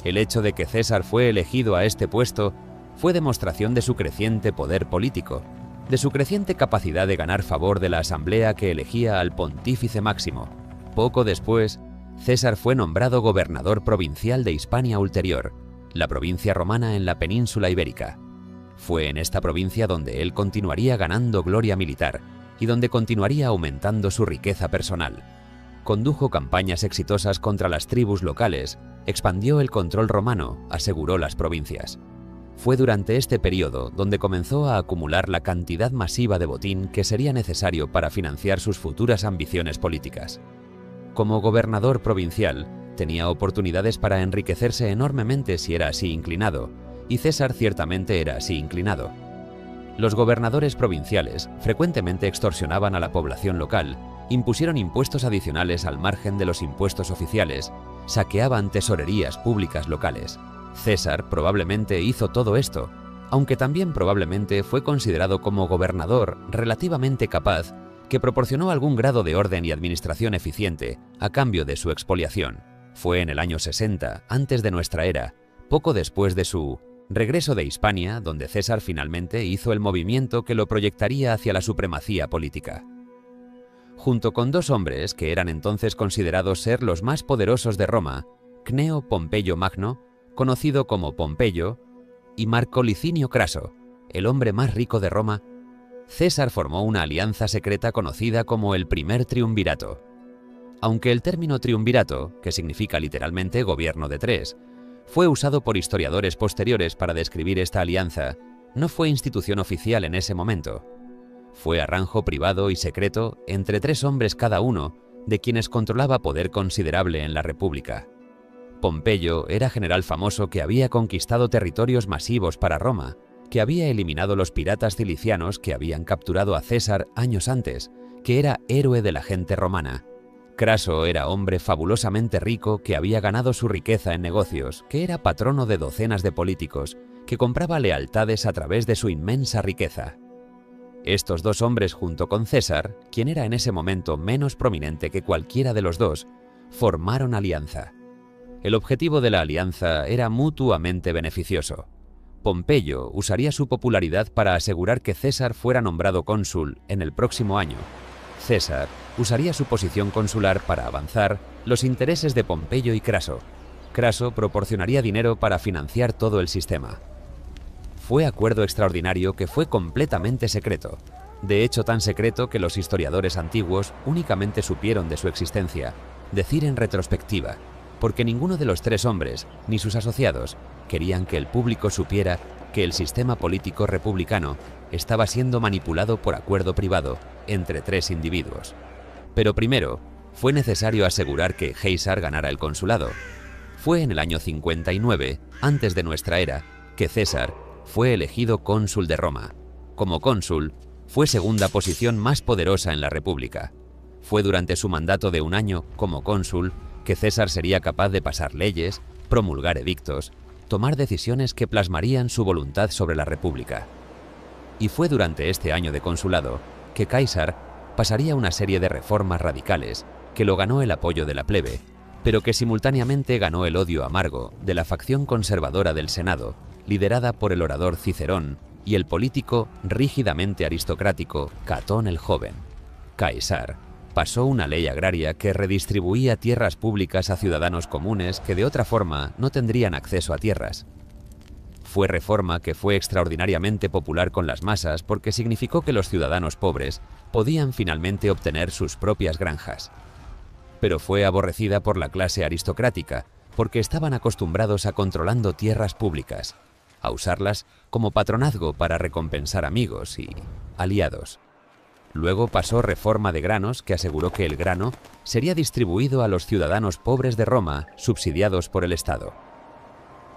Speaker 1: El hecho de que César fue elegido a este puesto fue demostración de su creciente poder político, de su creciente capacidad de ganar favor de la asamblea que elegía al Pontífice Máximo. Poco después, César fue nombrado gobernador provincial de Hispania Ulterior, la provincia romana en la península ibérica. Fue en esta provincia donde él continuaría ganando gloria militar y donde continuaría aumentando su riqueza personal. Condujo campañas exitosas contra las tribus locales, expandió el control romano, aseguró las provincias. Fue durante este periodo donde comenzó a acumular la cantidad masiva de botín que sería necesario para financiar sus futuras ambiciones políticas. Como gobernador provincial, tenía oportunidades para enriquecerse enormemente si era así inclinado, y César ciertamente era así inclinado. Los gobernadores provinciales frecuentemente extorsionaban a la población local, impusieron impuestos adicionales al margen de los impuestos oficiales, saqueaban tesorerías públicas locales. César probablemente hizo todo esto, aunque también probablemente fue considerado como gobernador relativamente capaz que proporcionó algún grado de orden y administración eficiente a cambio de su expoliación. Fue en el año 60, antes de nuestra era, poco después de su regreso de Hispania, donde César finalmente hizo el movimiento que lo proyectaría hacia la supremacía política. junto con dos hombres que eran entonces considerados ser los más poderosos de Roma, Cneo Pompeyo Magno, conocido como Pompeyo, y Marco Licinio Craso, el hombre más rico de Roma, César formó una alianza secreta conocida como el primer triunvirato. Aunque el término triunvirato, que significa literalmente gobierno de tres, fue usado por historiadores posteriores para describir esta alianza, no fue institución oficial en ese momento. Fue arranjo privado y secreto entre tres hombres cada uno, de quienes controlaba poder considerable en la República. Pompeyo era general famoso que había conquistado territorios masivos para Roma, que había eliminado los piratas cilicianos que habían capturado a César años antes, que era héroe de la gente romana. Craso era hombre fabulosamente rico que había ganado su riqueza en negocios, que era patrono de docenas de políticos, que compraba lealtades a través de su inmensa riqueza. Estos dos hombres junto con César, quien era en ese momento menos prominente que cualquiera de los dos, formaron alianza. El objetivo de la alianza era mutuamente beneficioso. Pompeyo usaría su popularidad para asegurar que César fuera nombrado cónsul en el próximo año. César usaría su posición consular para avanzar los intereses de Pompeyo y Craso. Craso proporcionaría dinero para financiar todo el sistema. Fue acuerdo extraordinario que fue completamente secreto. De hecho, tan secreto que los historiadores antiguos únicamente supieron de su existencia, decir en retrospectiva, porque ninguno de los tres hombres, ni sus asociados, querían que el público supiera que el sistema político republicano estaba siendo manipulado por acuerdo privado entre tres individuos. Pero primero, fue necesario asegurar que César ganara el consulado. Fue en el año 59, antes de nuestra era, que César fue elegido cónsul de Roma. Como cónsul, fue segunda posición más poderosa en la República. Fue durante su mandato de un año como cónsul que César sería capaz de pasar leyes, promulgar edictos, tomar decisiones que plasmarían su voluntad sobre la República. Y fue durante este año de consulado que César pasaría una serie de reformas radicales que lo ganó el apoyo de la plebe, pero que simultáneamente ganó el odio amargo de la facción conservadora del Senado, liderada por el orador Cicerón y el político rígidamente aristocrático Catón el Joven. César pasó una ley agraria que redistribuía tierras públicas a ciudadanos comunes que de otra forma no tendrían acceso a tierras. Fue reforma que fue extraordinariamente popular con las masas porque significó que los ciudadanos pobres podían finalmente obtener sus propias granjas. Pero fue aborrecida por la clase aristocrática porque estaban acostumbrados a controlando tierras públicas, a usarlas como patronazgo para recompensar amigos y aliados. Luego pasó reforma de granos que aseguró que el grano sería distribuido a los ciudadanos pobres de Roma subsidiados por el Estado.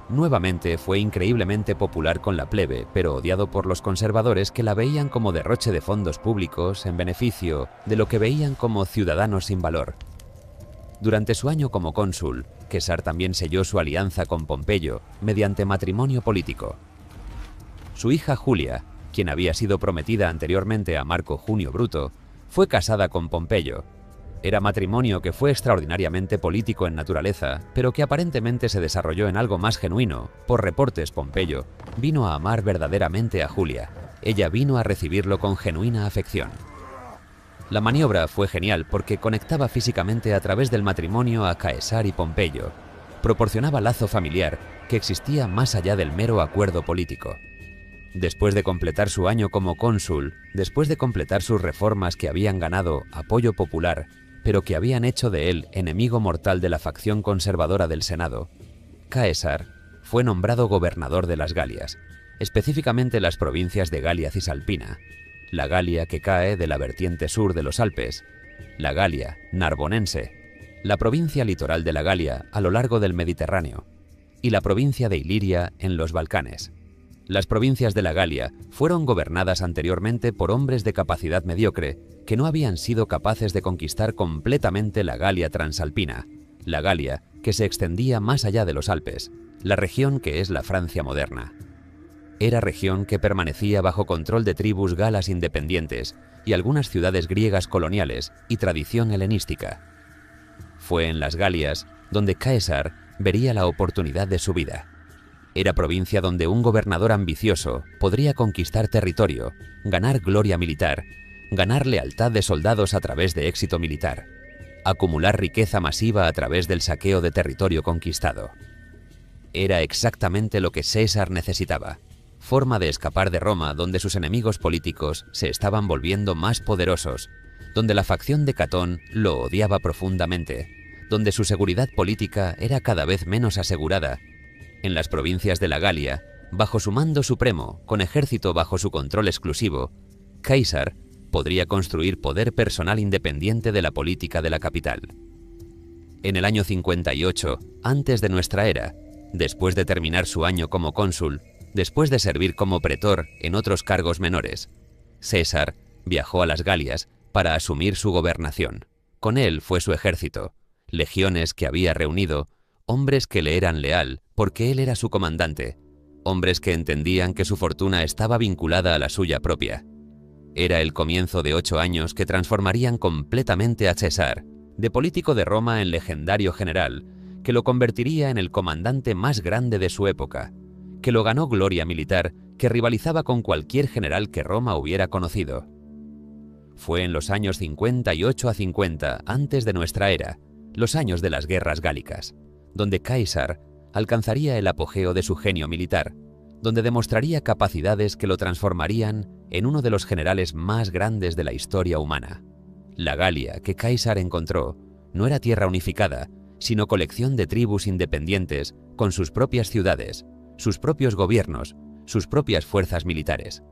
Speaker 1: Nuevamente fue increíblemente popular con la plebe, pero odiado por los conservadores que la veían como derroche de fondos públicos en beneficio de lo que veían como ciudadanos sin valor. Durante su año como cónsul, César también selló su alianza con Pompeyo mediante matrimonio político. Su hija Julia, quien había sido prometida anteriormente a Marco Junio Bruto, fue casada con Pompeyo. Era matrimonio que fue extraordinariamente político en naturaleza, pero que aparentemente se desarrolló en algo más genuino. Por reportes, Pompeyo vino a amar verdaderamente a Julia. Ella vino a recibirlo con genuina afección. La maniobra fue genial porque conectaba físicamente a través del matrimonio a César y Pompeyo. Proporcionaba lazo familiar que existía más allá del mero acuerdo político. Después de completar su año como cónsul, después de completar sus reformas que habían ganado apoyo popular, pero que habían hecho de él enemigo mortal de la facción conservadora del Senado, César fue nombrado gobernador de las Galias, específicamente las provincias de Galia Cisalpina, la Galia que cae de la vertiente sur de los Alpes, la Galia Narbonense, la provincia litoral de la Galia a lo largo del Mediterráneo y la provincia de Iliria en los Balcanes. Las provincias de la Galia fueron gobernadas anteriormente por hombres de capacidad mediocre que no habían sido capaces de conquistar completamente la Galia Transalpina, la Galia que se extendía más allá de los Alpes, la región que es la Francia moderna. Era región que permanecía bajo control de tribus galas independientes y algunas ciudades griegas coloniales y tradición helenística. Fue en las Galias donde César vería la oportunidad de su vida. Era provincia donde un gobernador ambicioso podría conquistar territorio, ganar gloria militar, ganar lealtad de soldados a través de éxito militar, acumular riqueza masiva a través del saqueo de territorio conquistado. Era exactamente lo que César necesitaba, forma de escapar de Roma donde sus enemigos políticos se estaban volviendo más poderosos, donde la facción de Catón lo odiaba profundamente, donde su seguridad política era cada vez menos asegurada. En las provincias de la Galia, bajo su mando supremo, con ejército bajo su control exclusivo, César podría construir poder personal independiente de la política de la capital. En el año 58, antes de nuestra era, después de terminar su año como cónsul, después de servir como pretor en otros cargos menores, César viajó a las Galias para asumir su gobernación. Con él fue su ejército, legiones que había reunido, hombres que le eran leal porque él era su comandante, hombres que entendían que su fortuna estaba vinculada a la suya propia. Era el comienzo de 8 años que transformarían completamente a César, de político de Roma en legendario general, que lo convertiría en el comandante más grande de su época, que lo ganó gloria militar que rivalizaba con cualquier general que Roma hubiera conocido. Fue en los años 58 a 50 antes de nuestra era, los años de las guerras gálicas, donde César alcanzaría el apogeo de su genio militar, donde demostraría capacidades que lo transformarían en uno de los generales más grandes de la historia humana. La Galia que César encontró no era tierra unificada, sino colección de tribus independientes con sus propias ciudades, sus propios gobiernos, sus propias fuerzas militares.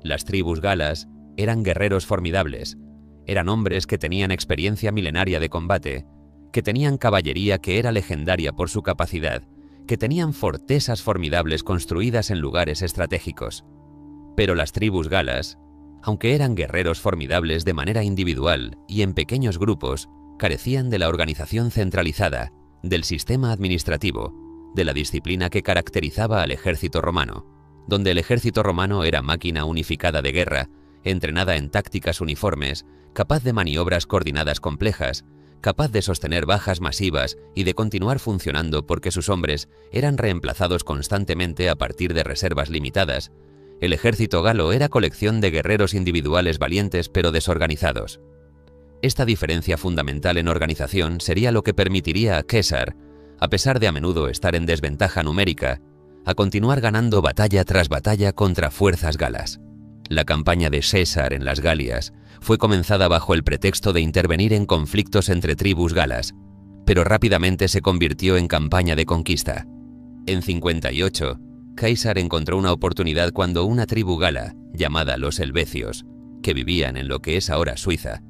Speaker 1: Las tribus galas eran guerreros formidables, eran hombres que tenían experiencia milenaria de combate, que tenían caballería que era legendaria por su capacidad, que tenían fortalezas formidables construidas en lugares estratégicos. Pero las tribus galas, aunque eran guerreros formidables de manera individual y en pequeños grupos, carecían de la organización centralizada, del sistema administrativo, de la disciplina que caracterizaba al ejército romano, donde el ejército romano era máquina unificada de guerra, entrenada en tácticas uniformes, capaz de maniobras coordinadas complejas, capaz de sostener bajas masivas y de continuar funcionando porque sus hombres eran reemplazados constantemente a partir de reservas limitadas. El ejército galo era colección de guerreros individuales valientes pero desorganizados. Esta diferencia fundamental en organización sería lo que permitiría a César, a pesar de a menudo estar en desventaja numérica, a continuar ganando batalla tras batalla contra fuerzas galas. La campaña de César en las Galias fue comenzada bajo el pretexto de intervenir en conflictos entre tribus galas, pero rápidamente se convirtió en campaña de conquista. En 58, César encontró una oportunidad cuando una tribu gala, llamada los Helvecios, que vivían en lo que es ahora Suiza,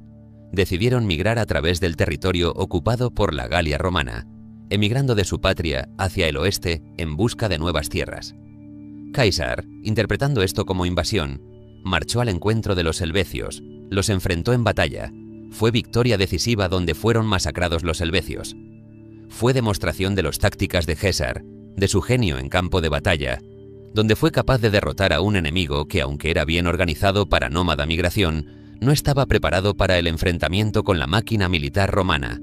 Speaker 1: decidieron migrar a través del territorio ocupado por la Galia romana, emigrando de su patria hacia el oeste en busca de nuevas tierras. César, interpretando esto como invasión, marchó al encuentro de los Helvecios, los enfrentó en batalla, fue victoria decisiva donde fueron masacrados los Helvecios. Fue demostración de las tácticas de César, de su genio en campo de batalla, donde fue capaz de derrotar a un enemigo que, aunque era bien organizado para nómada migración, no estaba preparado para el enfrentamiento con la máquina militar romana.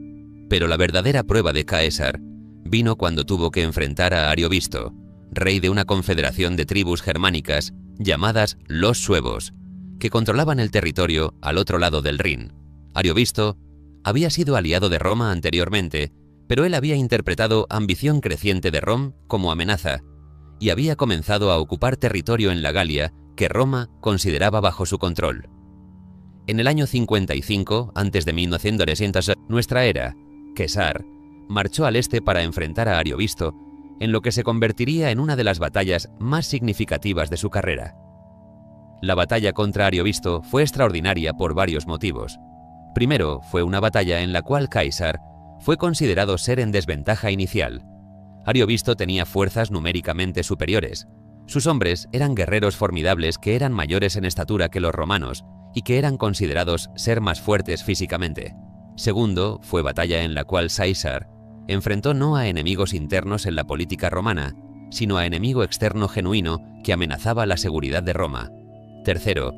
Speaker 1: Pero la verdadera prueba de César vino cuando tuvo que enfrentar a Ariovisto, rey de una confederación de tribus germánicas llamadas los Suevos, que controlaban el territorio al otro lado del Rin. Ariovisto había sido aliado de Roma anteriormente, pero él había interpretado ambición creciente de Roma como amenaza y había comenzado a ocupar territorio en la Galia que Roma consideraba bajo su control. En el año 55, antes de 1900, nuestra era, César marchó al este para enfrentar a Ariovisto en lo que se convertiría en una de las batallas más significativas de su carrera. La batalla contra Ariovisto fue extraordinaria por varios motivos. Primero, fue una batalla en la cual César fue considerado ser en desventaja inicial. Ariovisto tenía fuerzas numéricamente superiores. Sus hombres eran guerreros formidables que eran mayores en estatura que los romanos y que eran considerados ser más fuertes físicamente. Segundo, fue batalla en la cual César enfrentó no a enemigos internos en la política romana, sino a enemigo externo genuino que amenazaba la seguridad de Roma. Tercero,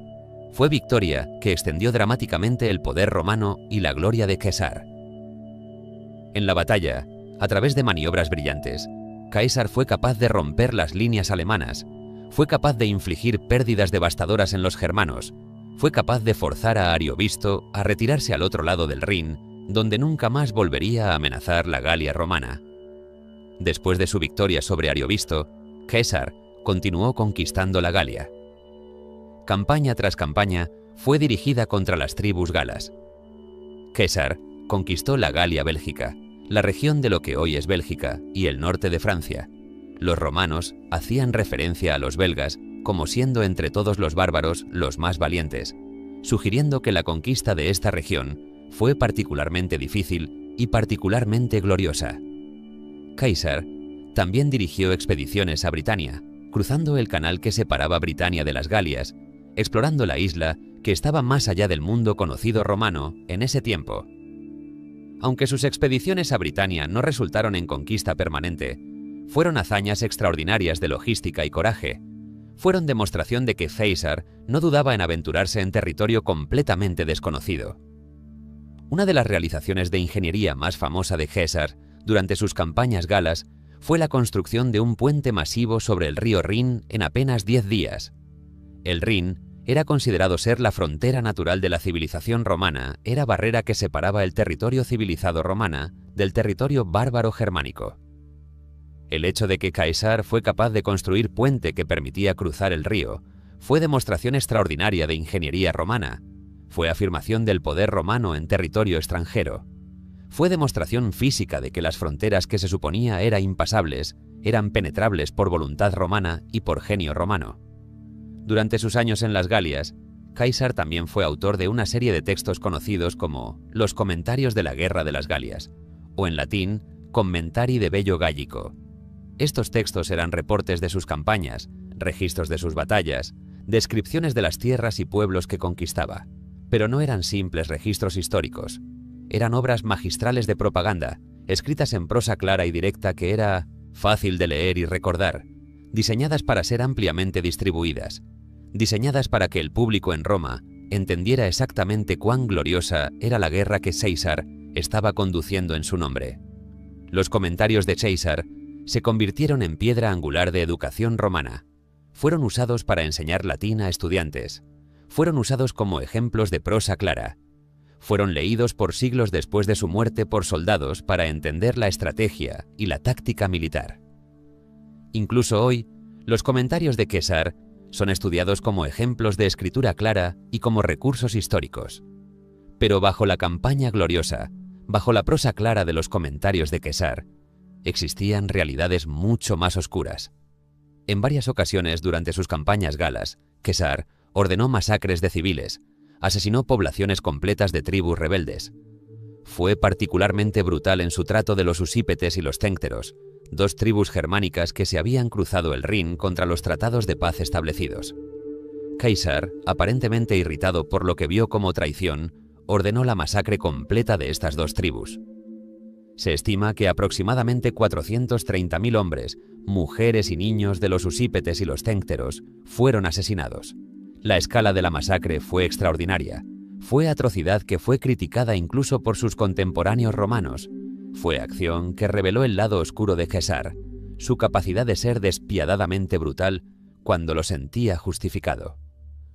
Speaker 1: fue victoria que extendió dramáticamente el poder romano y la gloria de César. En la batalla, a través de maniobras brillantes, César fue capaz de romper las líneas alemanas, fue capaz de infligir pérdidas devastadoras en los germanos, fue capaz de forzar a Ariovisto a retirarse al otro lado del Rin, donde nunca más volvería a amenazar la Galia romana. Después de su victoria sobre Ariovisto, César continuó conquistando la Galia. Campaña tras campaña fue dirigida contra las tribus galas. César conquistó la Galia Bélgica, la región de lo que hoy es Bélgica y el norte de Francia. Los romanos hacían referencia a los belgas como siendo entre todos los bárbaros los más valientes, sugiriendo que la conquista de esta región fue particularmente difícil y particularmente gloriosa. César también dirigió expediciones a Britania, cruzando el canal que separaba Britania de las Galias, explorando la isla que estaba más allá del mundo conocido romano en ese tiempo. Aunque sus expediciones a Britania no resultaron en conquista permanente, fueron hazañas extraordinarias de logística y coraje. Fueron demostración de que César no dudaba en aventurarse en territorio completamente desconocido. Una de las realizaciones de ingeniería más famosa de César durante sus campañas galas fue la construcción de un puente masivo sobre el río Rin en apenas 10 días. El Rin era considerado ser la frontera natural de la civilización romana, era barrera que separaba el territorio civilizado romana del territorio bárbaro germánico. El hecho de que César fue capaz de construir puente que permitía cruzar el río fue demostración extraordinaria de ingeniería romana, fue afirmación del poder romano en territorio extranjero, fue demostración física de que las fronteras que se suponía eran impasables eran penetrables por voluntad romana y por genio romano. Durante sus años en las Galias, César también fue autor de una serie de textos conocidos como los Comentarios de la Guerra de las Galias, o en latín, Commentari de Bello Gallico. Estos textos eran reportes de sus campañas, registros de sus batallas, descripciones de las tierras y pueblos que conquistaba, pero no eran simples registros históricos. Eran obras magistrales de propaganda, escritas en prosa clara y directa que era fácil de leer y recordar, diseñadas para ser ampliamente distribuidas, diseñadas para que el público en Roma entendiera exactamente cuán gloriosa era la guerra que César estaba conduciendo en su nombre. Los comentarios de César se convirtieron en piedra angular de educación romana. Fueron usados para enseñar latín a estudiantes. Fueron usados como ejemplos de prosa clara. Fueron leídos por siglos después de su muerte por soldados para entender la estrategia y la táctica militar. Incluso hoy, los comentarios de César son estudiados como ejemplos de escritura clara y como recursos históricos. Pero bajo la campaña gloriosa, bajo la prosa clara de los comentarios de César, existían realidades mucho más oscuras. En varias ocasiones durante sus campañas galas, César ordenó masacres de civiles, asesinó poblaciones completas de tribus rebeldes. Fue particularmente brutal en su trato de los usípetes y los téncteros, dos tribus germánicas que se habían cruzado el Rin contra los tratados de paz establecidos. César, aparentemente irritado por lo que vio como traición, ordenó la masacre completa de estas dos tribus. Se estima que aproximadamente 430.000 hombres, mujeres y niños de los usípetes y los téncteros fueron asesinados. La escala de la masacre fue extraordinaria. Fue atrocidad que fue criticada incluso por sus contemporáneos romanos. Fue acción que reveló el lado oscuro de César, su capacidad de ser despiadadamente brutal cuando lo sentía justificado.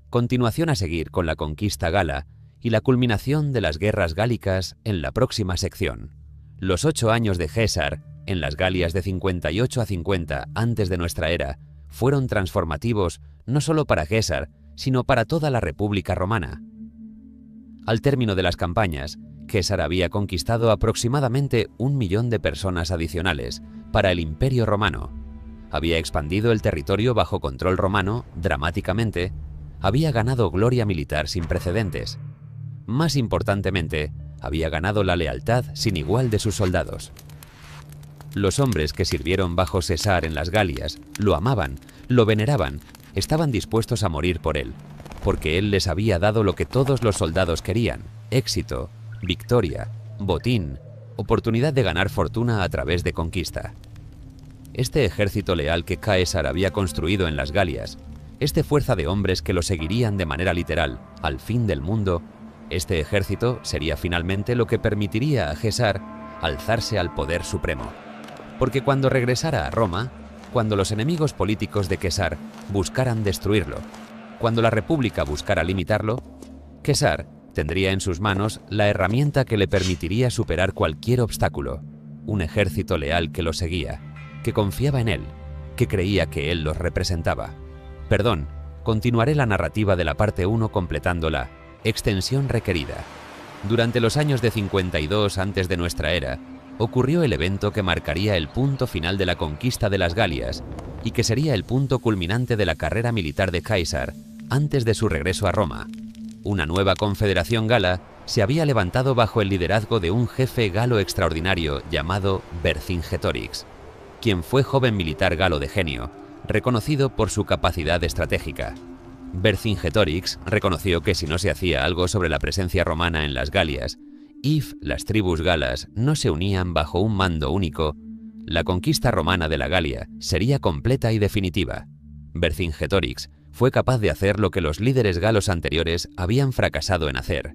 Speaker 1: Continuación a seguir con la conquista gala y la culminación de las guerras gálicas en la próxima sección. Los 8 años de César, en las Galias de 58 a 50 antes de nuestra era, fueron transformativos no solo para César, sino para toda la República Romana. Al término de las campañas, César había conquistado aproximadamente 1 millón de personas adicionales para el Imperio Romano. Había expandido el territorio bajo control romano dramáticamente, había ganado gloria militar sin precedentes. Más importantemente, había ganado la lealtad sin igual de sus soldados. Los hombres que sirvieron bajo César en las Galias lo amaban, lo veneraban, estaban dispuestos a morir por él, porque él les había dado lo que todos los soldados querían: éxito, victoria, botín, oportunidad de ganar fortuna a través de conquista. Este ejército leal que César había construido en las Galias, esta fuerza de hombres que lo seguirían de manera literal al fin del mundo, este ejército sería finalmente lo que permitiría a César alzarse al poder supremo. Porque cuando regresara a Roma, cuando los enemigos políticos de César buscaran destruirlo, Cuando la República buscara limitarlo, César tendría en sus manos la herramienta que le permitiría superar cualquier obstáculo, un ejército leal que lo seguía, que confiaba en él, que creía que él los representaba. Perdón, continuaré la narrativa de la parte 1 completándola. Extensión requerida. Durante los años de 52 antes de nuestra era, ocurrió el evento que marcaría el punto final de la conquista de las Galias y que sería el punto culminante de la carrera militar de César antes de su regreso a Roma. Una nueva confederación gala se había levantado bajo el liderazgo de un jefe galo extraordinario llamado Vercingetorix, quien fue joven militar galo de genio, reconocido por su capacidad estratégica. Vercingetorix reconoció que si no se hacía algo sobre la presencia romana en las Galias, y las tribus galas no se unían bajo un mando único, la conquista romana de la Galia sería completa y definitiva. Vercingetorix fue capaz de hacer lo que los líderes galos anteriores habían fracasado en hacer: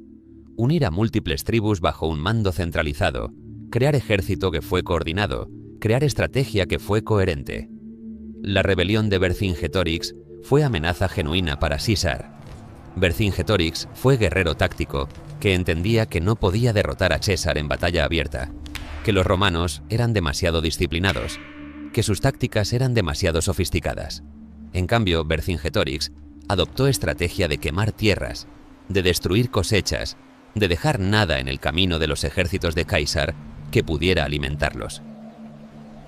Speaker 1: unir a múltiples tribus bajo un mando centralizado, crear ejército que fue coordinado, crear estrategia que fue coherente. La rebelión de Vercingetorix fue amenaza genuina para César. Vercingetorix fue guerrero táctico que entendía que no podía derrotar a César en batalla abierta, que los romanos eran demasiado disciplinados, que sus tácticas eran demasiado sofisticadas. En cambio, Vercingetorix adoptó estrategia de quemar tierras, de destruir cosechas, de dejar nada en el camino de los ejércitos de César que pudiera alimentarlos.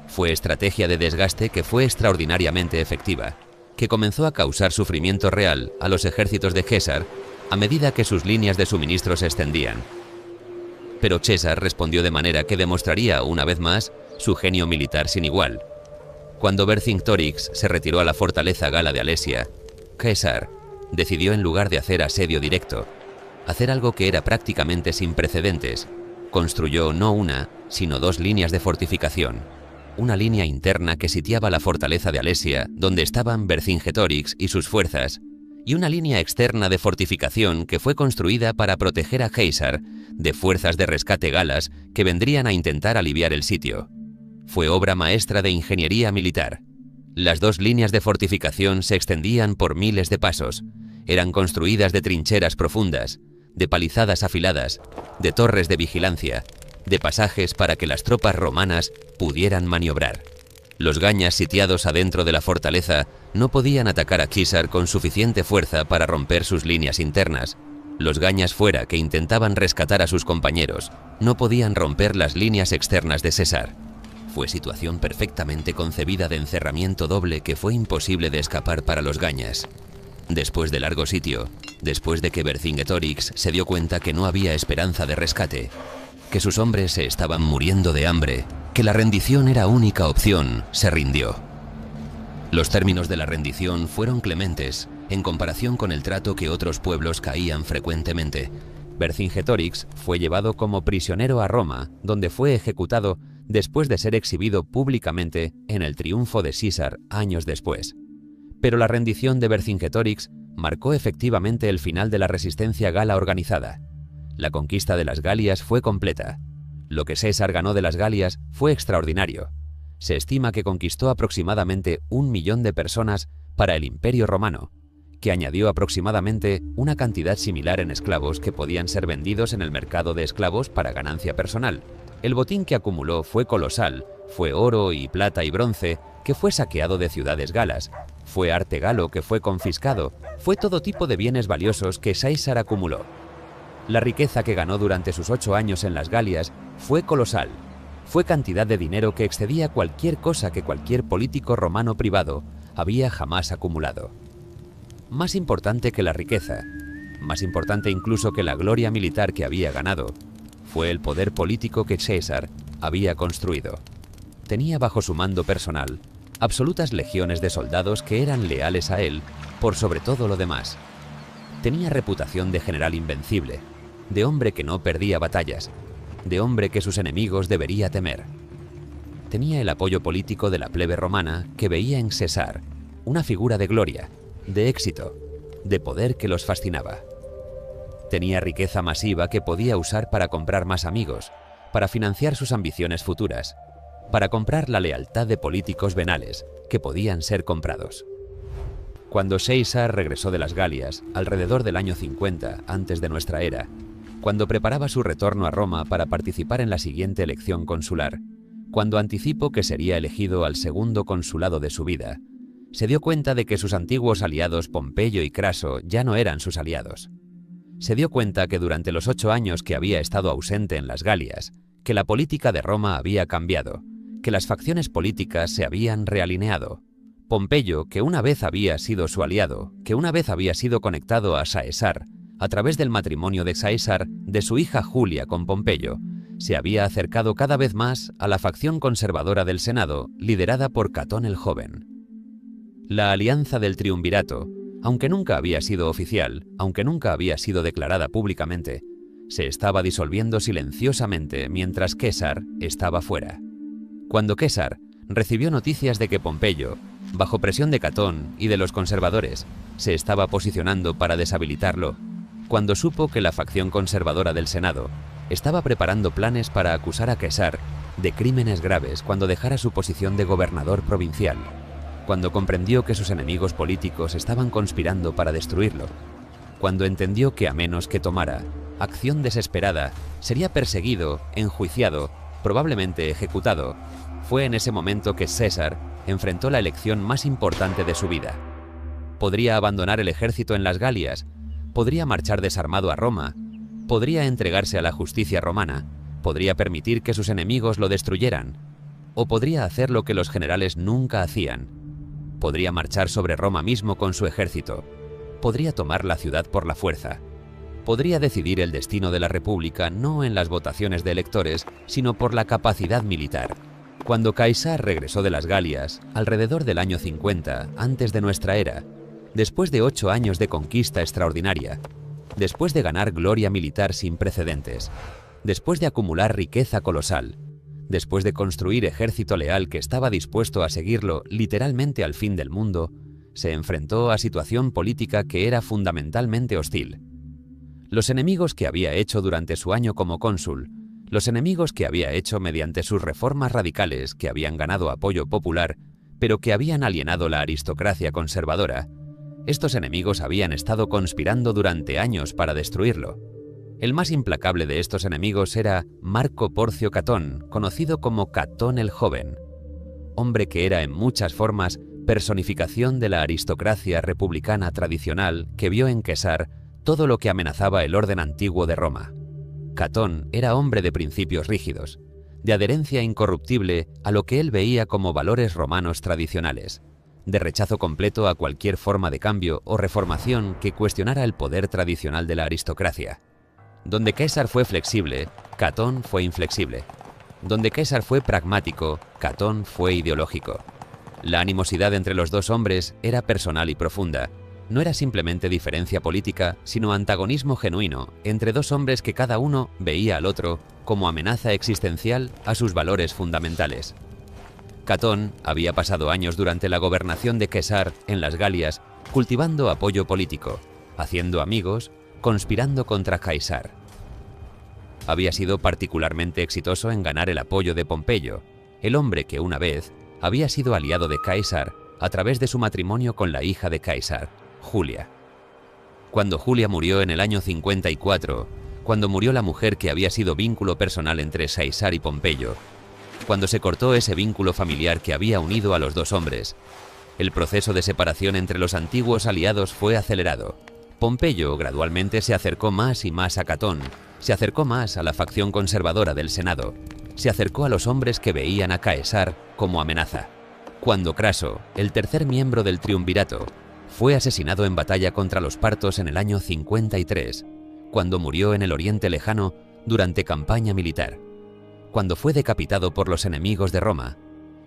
Speaker 1: Fue estrategia de desgaste que fue extraordinariamente efectiva, que comenzó a causar sufrimiento real a los ejércitos de César a medida que sus líneas de suministro se extendían. Pero César respondió de manera que demostraría una vez más su genio militar sin igual. Cuando Vercingetorix se retiró a la fortaleza gala de Alesia, César decidió, en lugar de hacer asedio directo, hacer algo que era prácticamente sin precedentes. Construyó no una, sino dos líneas de fortificación. Una línea interna que sitiaba la fortaleza de Alesia, donde estaban Vercingetorix y sus fuerzas, y una línea externa de fortificación que fue construida para proteger a César de fuerzas de rescate galas que vendrían a intentar aliviar el sitio. Fue obra maestra de ingeniería militar. Las dos líneas de fortificación se extendían por miles de pasos, eran construidas de trincheras profundas, de palizadas afiladas, de torres de vigilancia, de pasajes para que las tropas romanas pudieran maniobrar. Los gañas sitiados adentro de la fortaleza no podían atacar a César con suficiente fuerza para romper sus líneas internas. Los gañas fuera, que intentaban rescatar a sus compañeros, no podían romper las líneas externas de César. Fue situación perfectamente concebida de encerramiento doble que fue imposible de escapar para los gañas. Después de largo sitio, después de que Vercingetorix se dio cuenta que no había esperanza de rescate, que sus hombres se estaban muriendo de hambre, que la rendición era única opción, se rindió. Los términos de la rendición fueron clementes en comparación con el trato que otros pueblos caían frecuentemente. Vercingetorix fue llevado como prisionero a Roma, donde fue ejecutado después de ser exhibido públicamente en el triunfo de César años después. Pero la rendición de Vercingetorix marcó efectivamente el final de la resistencia gala organizada. La conquista de las Galias fue completa. Lo que César ganó de las Galias fue extraordinario. Se estima que conquistó aproximadamente 1 millón de personas para el Imperio Romano, que añadió aproximadamente una cantidad similar en esclavos que podían ser vendidos en el mercado de esclavos para ganancia personal. El botín que acumuló fue colosal, fue oro y plata y bronce que fue saqueado de ciudades galas, fue arte galo que fue confiscado, fue todo tipo de bienes valiosos que César acumuló. La riqueza que ganó durante sus 8 años en las Galias fue colosal, fue cantidad de dinero que excedía cualquier cosa que cualquier político romano privado había jamás acumulado. Más importante que la riqueza, más importante incluso que la gloria militar que había ganado, fue el poder político que César había construido. Tenía bajo su mando personal absolutas legiones de soldados que eran leales a él por sobre todo lo demás. Tenía reputación de general invencible, de hombre que no perdía batallas, de hombre que sus enemigos debería temer. Tenía el apoyo político de la plebe romana que veía en César una figura de gloria, de éxito, de poder que los fascinaba. Tenía riqueza masiva que podía usar para comprar más amigos, para financiar sus ambiciones futuras, para comprar la lealtad de políticos venales que podían ser comprados. Cuando César regresó de las Galias, alrededor del año 50 antes de nuestra era, cuando preparaba su retorno a Roma para participar en la siguiente elección consular, cuando anticipó que sería elegido al segundo consulado de su vida, se dio cuenta de que sus antiguos aliados Pompeyo y Craso ya no eran sus aliados. Se dio cuenta que durante los 8 años que había estado ausente en las Galias, que la política de Roma había cambiado, que las facciones políticas se habían realineado. Pompeyo, que una vez había sido su aliado, que una vez había sido conectado a Caesar, a través del matrimonio de Caesar de su hija Julia con Pompeyo, se había acercado cada vez más a la facción conservadora del Senado, liderada por Catón el Joven. La alianza del triunvirato, aunque nunca había sido oficial, aunque nunca había sido declarada públicamente, se estaba disolviendo silenciosamente mientras César estaba fuera. Cuando César recibió noticias de que Pompeyo, bajo presión de Catón y de los conservadores, se estaba posicionando para deshabilitarlo, cuando supo que la facción conservadora del Senado estaba preparando planes para acusar a César de crímenes graves cuando dejara su posición de gobernador provincial, cuando comprendió que sus enemigos políticos estaban conspirando para destruirlo, cuando entendió que a menos que tomara acción desesperada, sería perseguido, enjuiciado, probablemente ejecutado, fue en ese momento que César enfrentó la elección más importante de su vida. Podría abandonar el ejército en las Galias, podría marchar desarmado a Roma, podría entregarse a la justicia romana, podría permitir que sus enemigos lo destruyeran, o podría hacer lo que los generales nunca hacían. Podría marchar sobre Roma mismo con su ejército, podría tomar la ciudad por la fuerza, podría decidir el destino de la República no en las votaciones de electores, sino por la capacidad militar. Cuando Caesar regresó de las Galias, alrededor del año 50 antes de nuestra era, después de 8 años de conquista extraordinaria, después de ganar gloria militar sin precedentes, después de acumular riqueza colosal, después de construir ejército leal que estaba dispuesto a seguirlo literalmente al fin del mundo, se enfrentó a situación política que era fundamentalmente hostil. Los enemigos que había hecho durante su año como cónsul, los enemigos que había hecho mediante sus reformas radicales que habían ganado apoyo popular, pero que habían alienado la aristocracia conservadora, estos enemigos habían estado conspirando durante años para destruirlo. El más implacable de estos enemigos era Marco Porcio Catón, conocido como Catón el Joven, hombre que era en muchas formas personificación de la aristocracia republicana tradicional que vio en César todo lo que amenazaba el orden antiguo de Roma. Catón era hombre de principios rígidos, de adherencia incorruptible a lo que él veía como valores romanos tradicionales, de rechazo completo a cualquier forma de cambio o reformación que cuestionara el poder tradicional de la aristocracia. Donde César fue flexible, Catón fue inflexible. Donde César fue pragmático, Catón fue ideológico. La animosidad entre los dos hombres era personal y profunda. No era simplemente diferencia política, sino antagonismo genuino entre dos hombres que cada uno veía al otro como amenaza existencial a sus valores fundamentales. Catón había pasado años durante la gobernación de César en las Galias cultivando apoyo político, haciendo amigos, conspirando contra César. Había sido particularmente exitoso en ganar el apoyo de Pompeyo, el hombre que una vez había sido aliado de César a través de su matrimonio con la hija de César, Julia. Cuando Julia murió en el año 54, cuando murió la mujer que había sido vínculo personal entre César y Pompeyo, cuando se cortó ese vínculo familiar que había unido a los dos hombres, el proceso de separación entre los antiguos aliados fue acelerado. Pompeyo gradualmente se acercó más y más a Catón, se acercó más a la facción conservadora del Senado, se acercó a los hombres que veían a César como amenaza. Cuando Craso, el tercer miembro del triunvirato, fue asesinado en batalla contra los partos en el año 53, cuando murió en el Oriente Lejano durante campaña militar, cuando fue decapitado por los enemigos de Roma,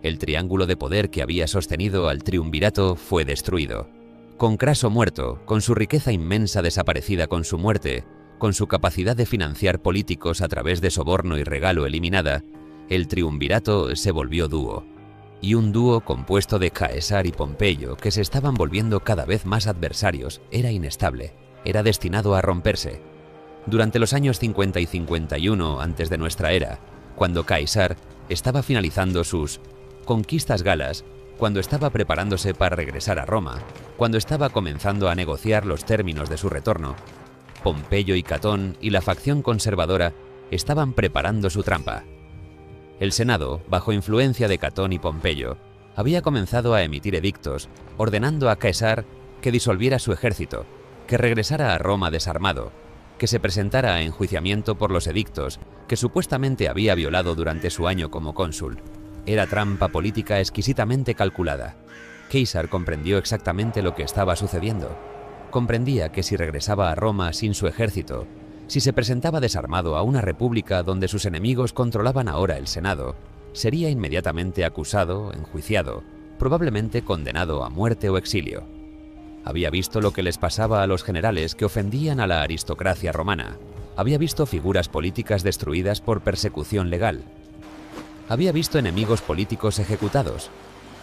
Speaker 1: el triángulo de poder que había sostenido al triunvirato fue destruido. Con Craso muerto, con su riqueza inmensa desaparecida con su muerte, con su capacidad de financiar políticos a través de soborno y regalo eliminada, el triunvirato se volvió dúo. Y un dúo compuesto de César y Pompeyo, que se estaban volviendo cada vez más adversarios, era inestable, era destinado a romperse. Durante los años 50 y 51 antes de nuestra era, cuando César estaba finalizando sus conquistas galas, cuando estaba preparándose para regresar a Roma, Cuando estaba comenzando a negociar los términos de su retorno, Pompeyo y Catón y la facción conservadora estaban preparando su trampa. El Senado, bajo influencia de Catón y Pompeyo, había comenzado a emitir edictos ordenando a Caesar que disolviera su ejército, que regresara a Roma desarmado, que se presentara a enjuiciamiento por los edictos que supuestamente había violado durante su año como cónsul. Era trampa política exquisitamente calculada. Caesar comprendió exactamente lo que estaba sucediendo. Comprendía que si regresaba a Roma sin su ejército, si se presentaba desarmado a una república donde sus enemigos controlaban ahora el Senado, sería inmediatamente acusado, enjuiciado, probablemente condenado a muerte o exilio. Había visto lo que les pasaba a los generales que ofendían a la aristocracia romana. Había visto figuras políticas destruidas por persecución legal. Había visto enemigos políticos ejecutados.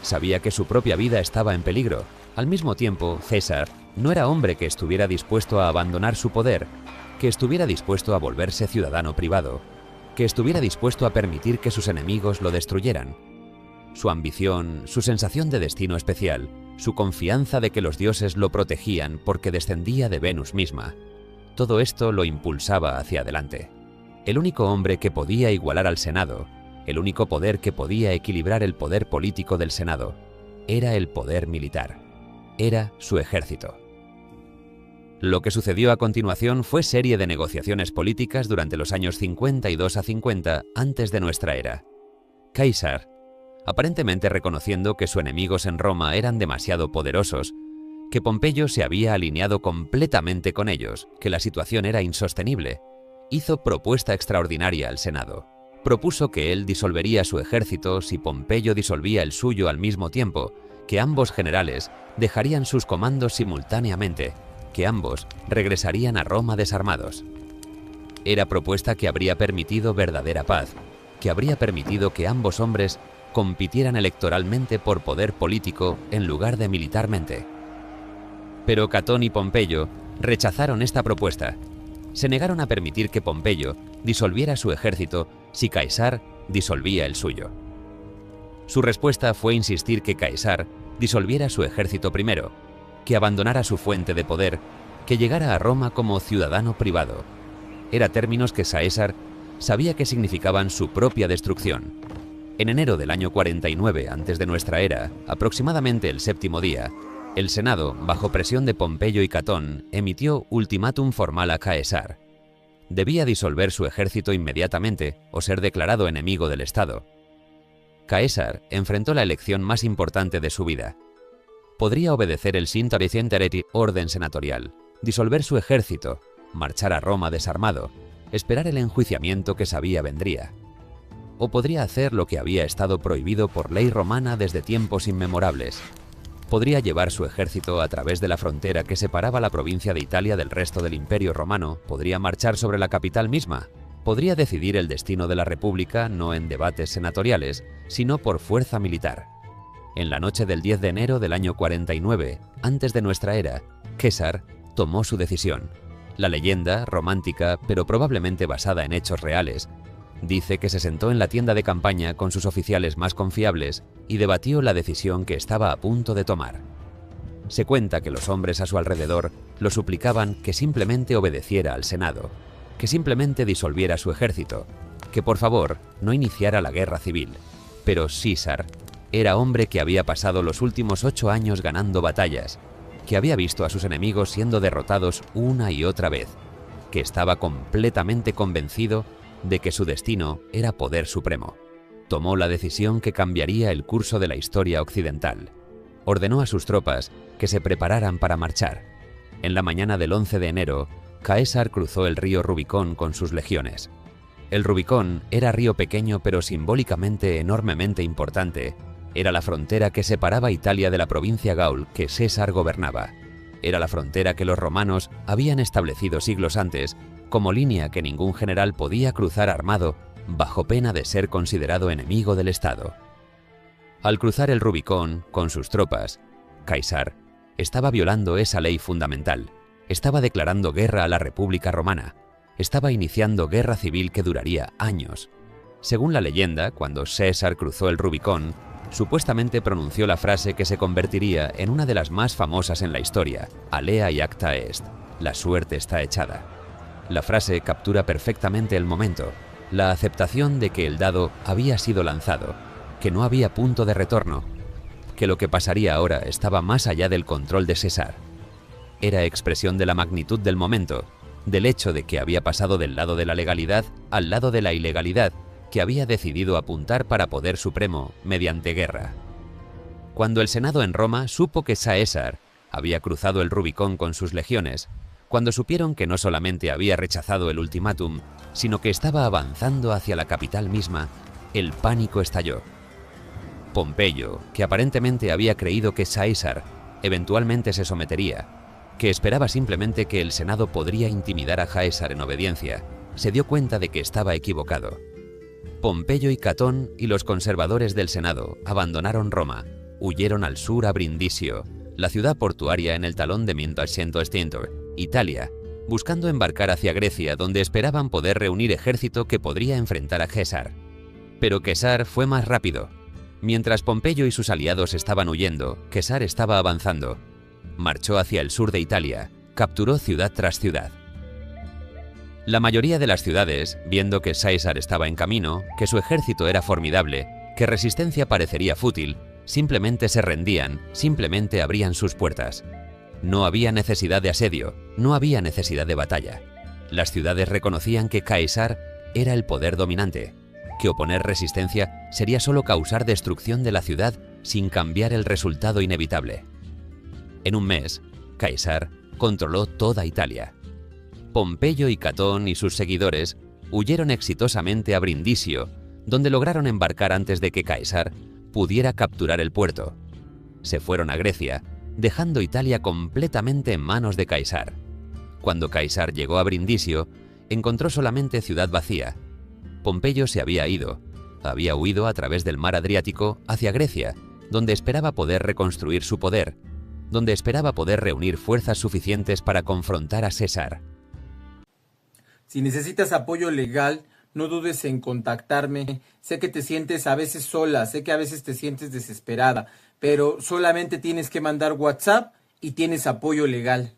Speaker 1: Sabía que su propia vida estaba en peligro. Al mismo tiempo, César no era hombre que estuviera dispuesto a abandonar su poder, que estuviera dispuesto a volverse ciudadano privado, que estuviera dispuesto a permitir que sus enemigos lo destruyeran. Su ambición, su sensación de destino especial, su confianza de que los dioses lo protegían porque descendía de Venus misma, todo esto lo impulsaba hacia adelante. El único hombre que podía igualar al Senado, el único poder que podía equilibrar el poder político del Senado, era el poder militar. Era su ejército. Lo que sucedió a continuación fue serie de negociaciones políticas durante los años 52 a 50 antes de nuestra era. Caesar, aparentemente reconociendo que sus enemigos en Roma eran demasiado poderosos, que Pompeyo se había alineado completamente con ellos, que la situación era insostenible, hizo propuesta extraordinaria al Senado. Propuso que él disolvería su ejército si Pompeyo disolvía el suyo al mismo tiempo, que ambos generales dejarían sus comandos simultáneamente, que ambos regresarían a Roma desarmados. Era propuesta que habría permitido verdadera paz, que habría permitido que ambos hombres compitieran electoralmente por poder político en lugar de militarmente. Pero Catón y Pompeyo rechazaron esta propuesta. Se negaron a permitir que Pompeyo disolviera su ejército si Caesar disolvía el suyo. Su respuesta fue insistir que Caesar disolviera su ejército primero, que abandonara su fuente de poder, que llegara a Roma como ciudadano privado. Eran términos que Caesar sabía que significaban su propia destrucción. En enero del año 49 antes de nuestra era, aproximadamente el séptimo día, el Senado, bajo presión de Pompeyo y Catón, emitió ultimátum formal a Caesar. Debía disolver su ejército inmediatamente o ser declarado enemigo del Estado. Caesar enfrentó la elección más importante de su vida. Podría obedecer el Sintaricientereti orden senatorial, disolver su ejército, marchar a Roma desarmado, esperar el enjuiciamiento que sabía vendría. O podría hacer lo que había estado prohibido por ley romana desde tiempos inmemorables. Podría llevar su ejército a través de la frontera que separaba la provincia de Italia del resto del Imperio Romano, podría marchar sobre la capital misma, podría decidir el destino de la República no en debates senatoriales, sino por fuerza militar. En la noche del 10 de enero del año 49, antes de nuestra era, César tomó su decisión. La leyenda, romántica, pero probablemente basada en hechos reales, dice que se sentó en la tienda de campaña con sus oficiales más confiables y debatió la decisión que estaba a punto de tomar. Se cuenta que los hombres a su alrededor lo suplicaban que simplemente obedeciera al Senado, que simplemente disolviera su ejército, que por favor no iniciara la guerra civil. Pero César era hombre que había pasado los últimos 8 años ganando batallas, que había visto a sus enemigos siendo derrotados una y otra vez, que estaba completamente convencido de que su destino era poder supremo. Tomó la decisión que cambiaría el curso de la historia occidental. Ordenó a sus tropas que se prepararan para marchar. En la mañana del 11 de enero, Caesar cruzó el río Rubicón con sus legiones. El Rubicón era río pequeño pero simbólicamente enormemente importante. Era la frontera que separaba Italia de la provincia Gaul que César gobernaba. Era la frontera que los romanos habían establecido siglos antes como línea que ningún general podía cruzar armado bajo pena de ser considerado enemigo del Estado. Al cruzar el Rubicón con sus tropas, Caesar estaba violando esa ley fundamental, estaba declarando guerra a la República Romana, estaba iniciando guerra civil que duraría años. Según la leyenda, cuando César cruzó el Rubicón, Supuestamente pronunció la frase que se convertiría en una de las más famosas en la historia, alea iacta est, la suerte está echada. La frase captura perfectamente el momento, la aceptación de que el dado había sido lanzado, que no había punto de retorno, que lo que pasaría ahora estaba más allá del control de César. Era expresión de la magnitud del momento, del hecho de que había pasado del lado de la legalidad al lado de la ilegalidad, que había decidido apuntar para poder supremo mediante guerra. Cuando el Senado en Roma supo que Caesar había cruzado el Rubicón con sus legiones, cuando supieron que no solamente había rechazado el ultimátum, sino que estaba avanzando hacia la capital misma, el pánico estalló. Pompeyo, que aparentemente había creído que Caesar eventualmente se sometería, que esperaba simplemente que el Senado podría intimidar a Caesar en obediencia, se dio cuenta de que estaba equivocado. Pompeyo y Catón y los conservadores del Senado abandonaron Roma, huyeron al sur a Brindisio, la ciudad portuaria en el talón de 1800, Italia, buscando embarcar hacia Grecia, donde esperaban poder reunir ejército que podría enfrentar a César. Pero César fue más rápido. Mientras Pompeyo y sus aliados estaban huyendo, César estaba avanzando. Marchó hacia el sur de Italia, capturó ciudad tras ciudad. La mayoría de las ciudades, viendo que César estaba en camino, que su ejército era formidable, que resistencia parecería fútil, simplemente se rendían, simplemente abrían sus puertas. No había necesidad de asedio, no había necesidad de batalla. Las ciudades reconocían que Caesar era el poder dominante, que oponer resistencia sería solo causar destrucción de la ciudad sin cambiar el resultado inevitable. En un mes, Caesar controló toda Italia. Pompeyo y Catón y sus seguidores huyeron exitosamente a Brindisio, donde lograron embarcar antes de que Caesar pudiera capturar el puerto. Se fueron a Grecia, dejando Italia completamente en manos de Caesar. Cuando Caesar llegó a Brindisio, encontró solamente ciudad vacía. Pompeyo se había ido, había huido a través del mar Adriático hacia Grecia, donde esperaba poder reconstruir su poder, donde esperaba poder reunir fuerzas suficientes para confrontar a César.
Speaker 2: Si necesitas apoyo legal, no dudes en contactarme. Sé que te sientes a veces sola, sé que a veces te sientes desesperada, pero solamente tienes que mandar WhatsApp y tienes apoyo legal.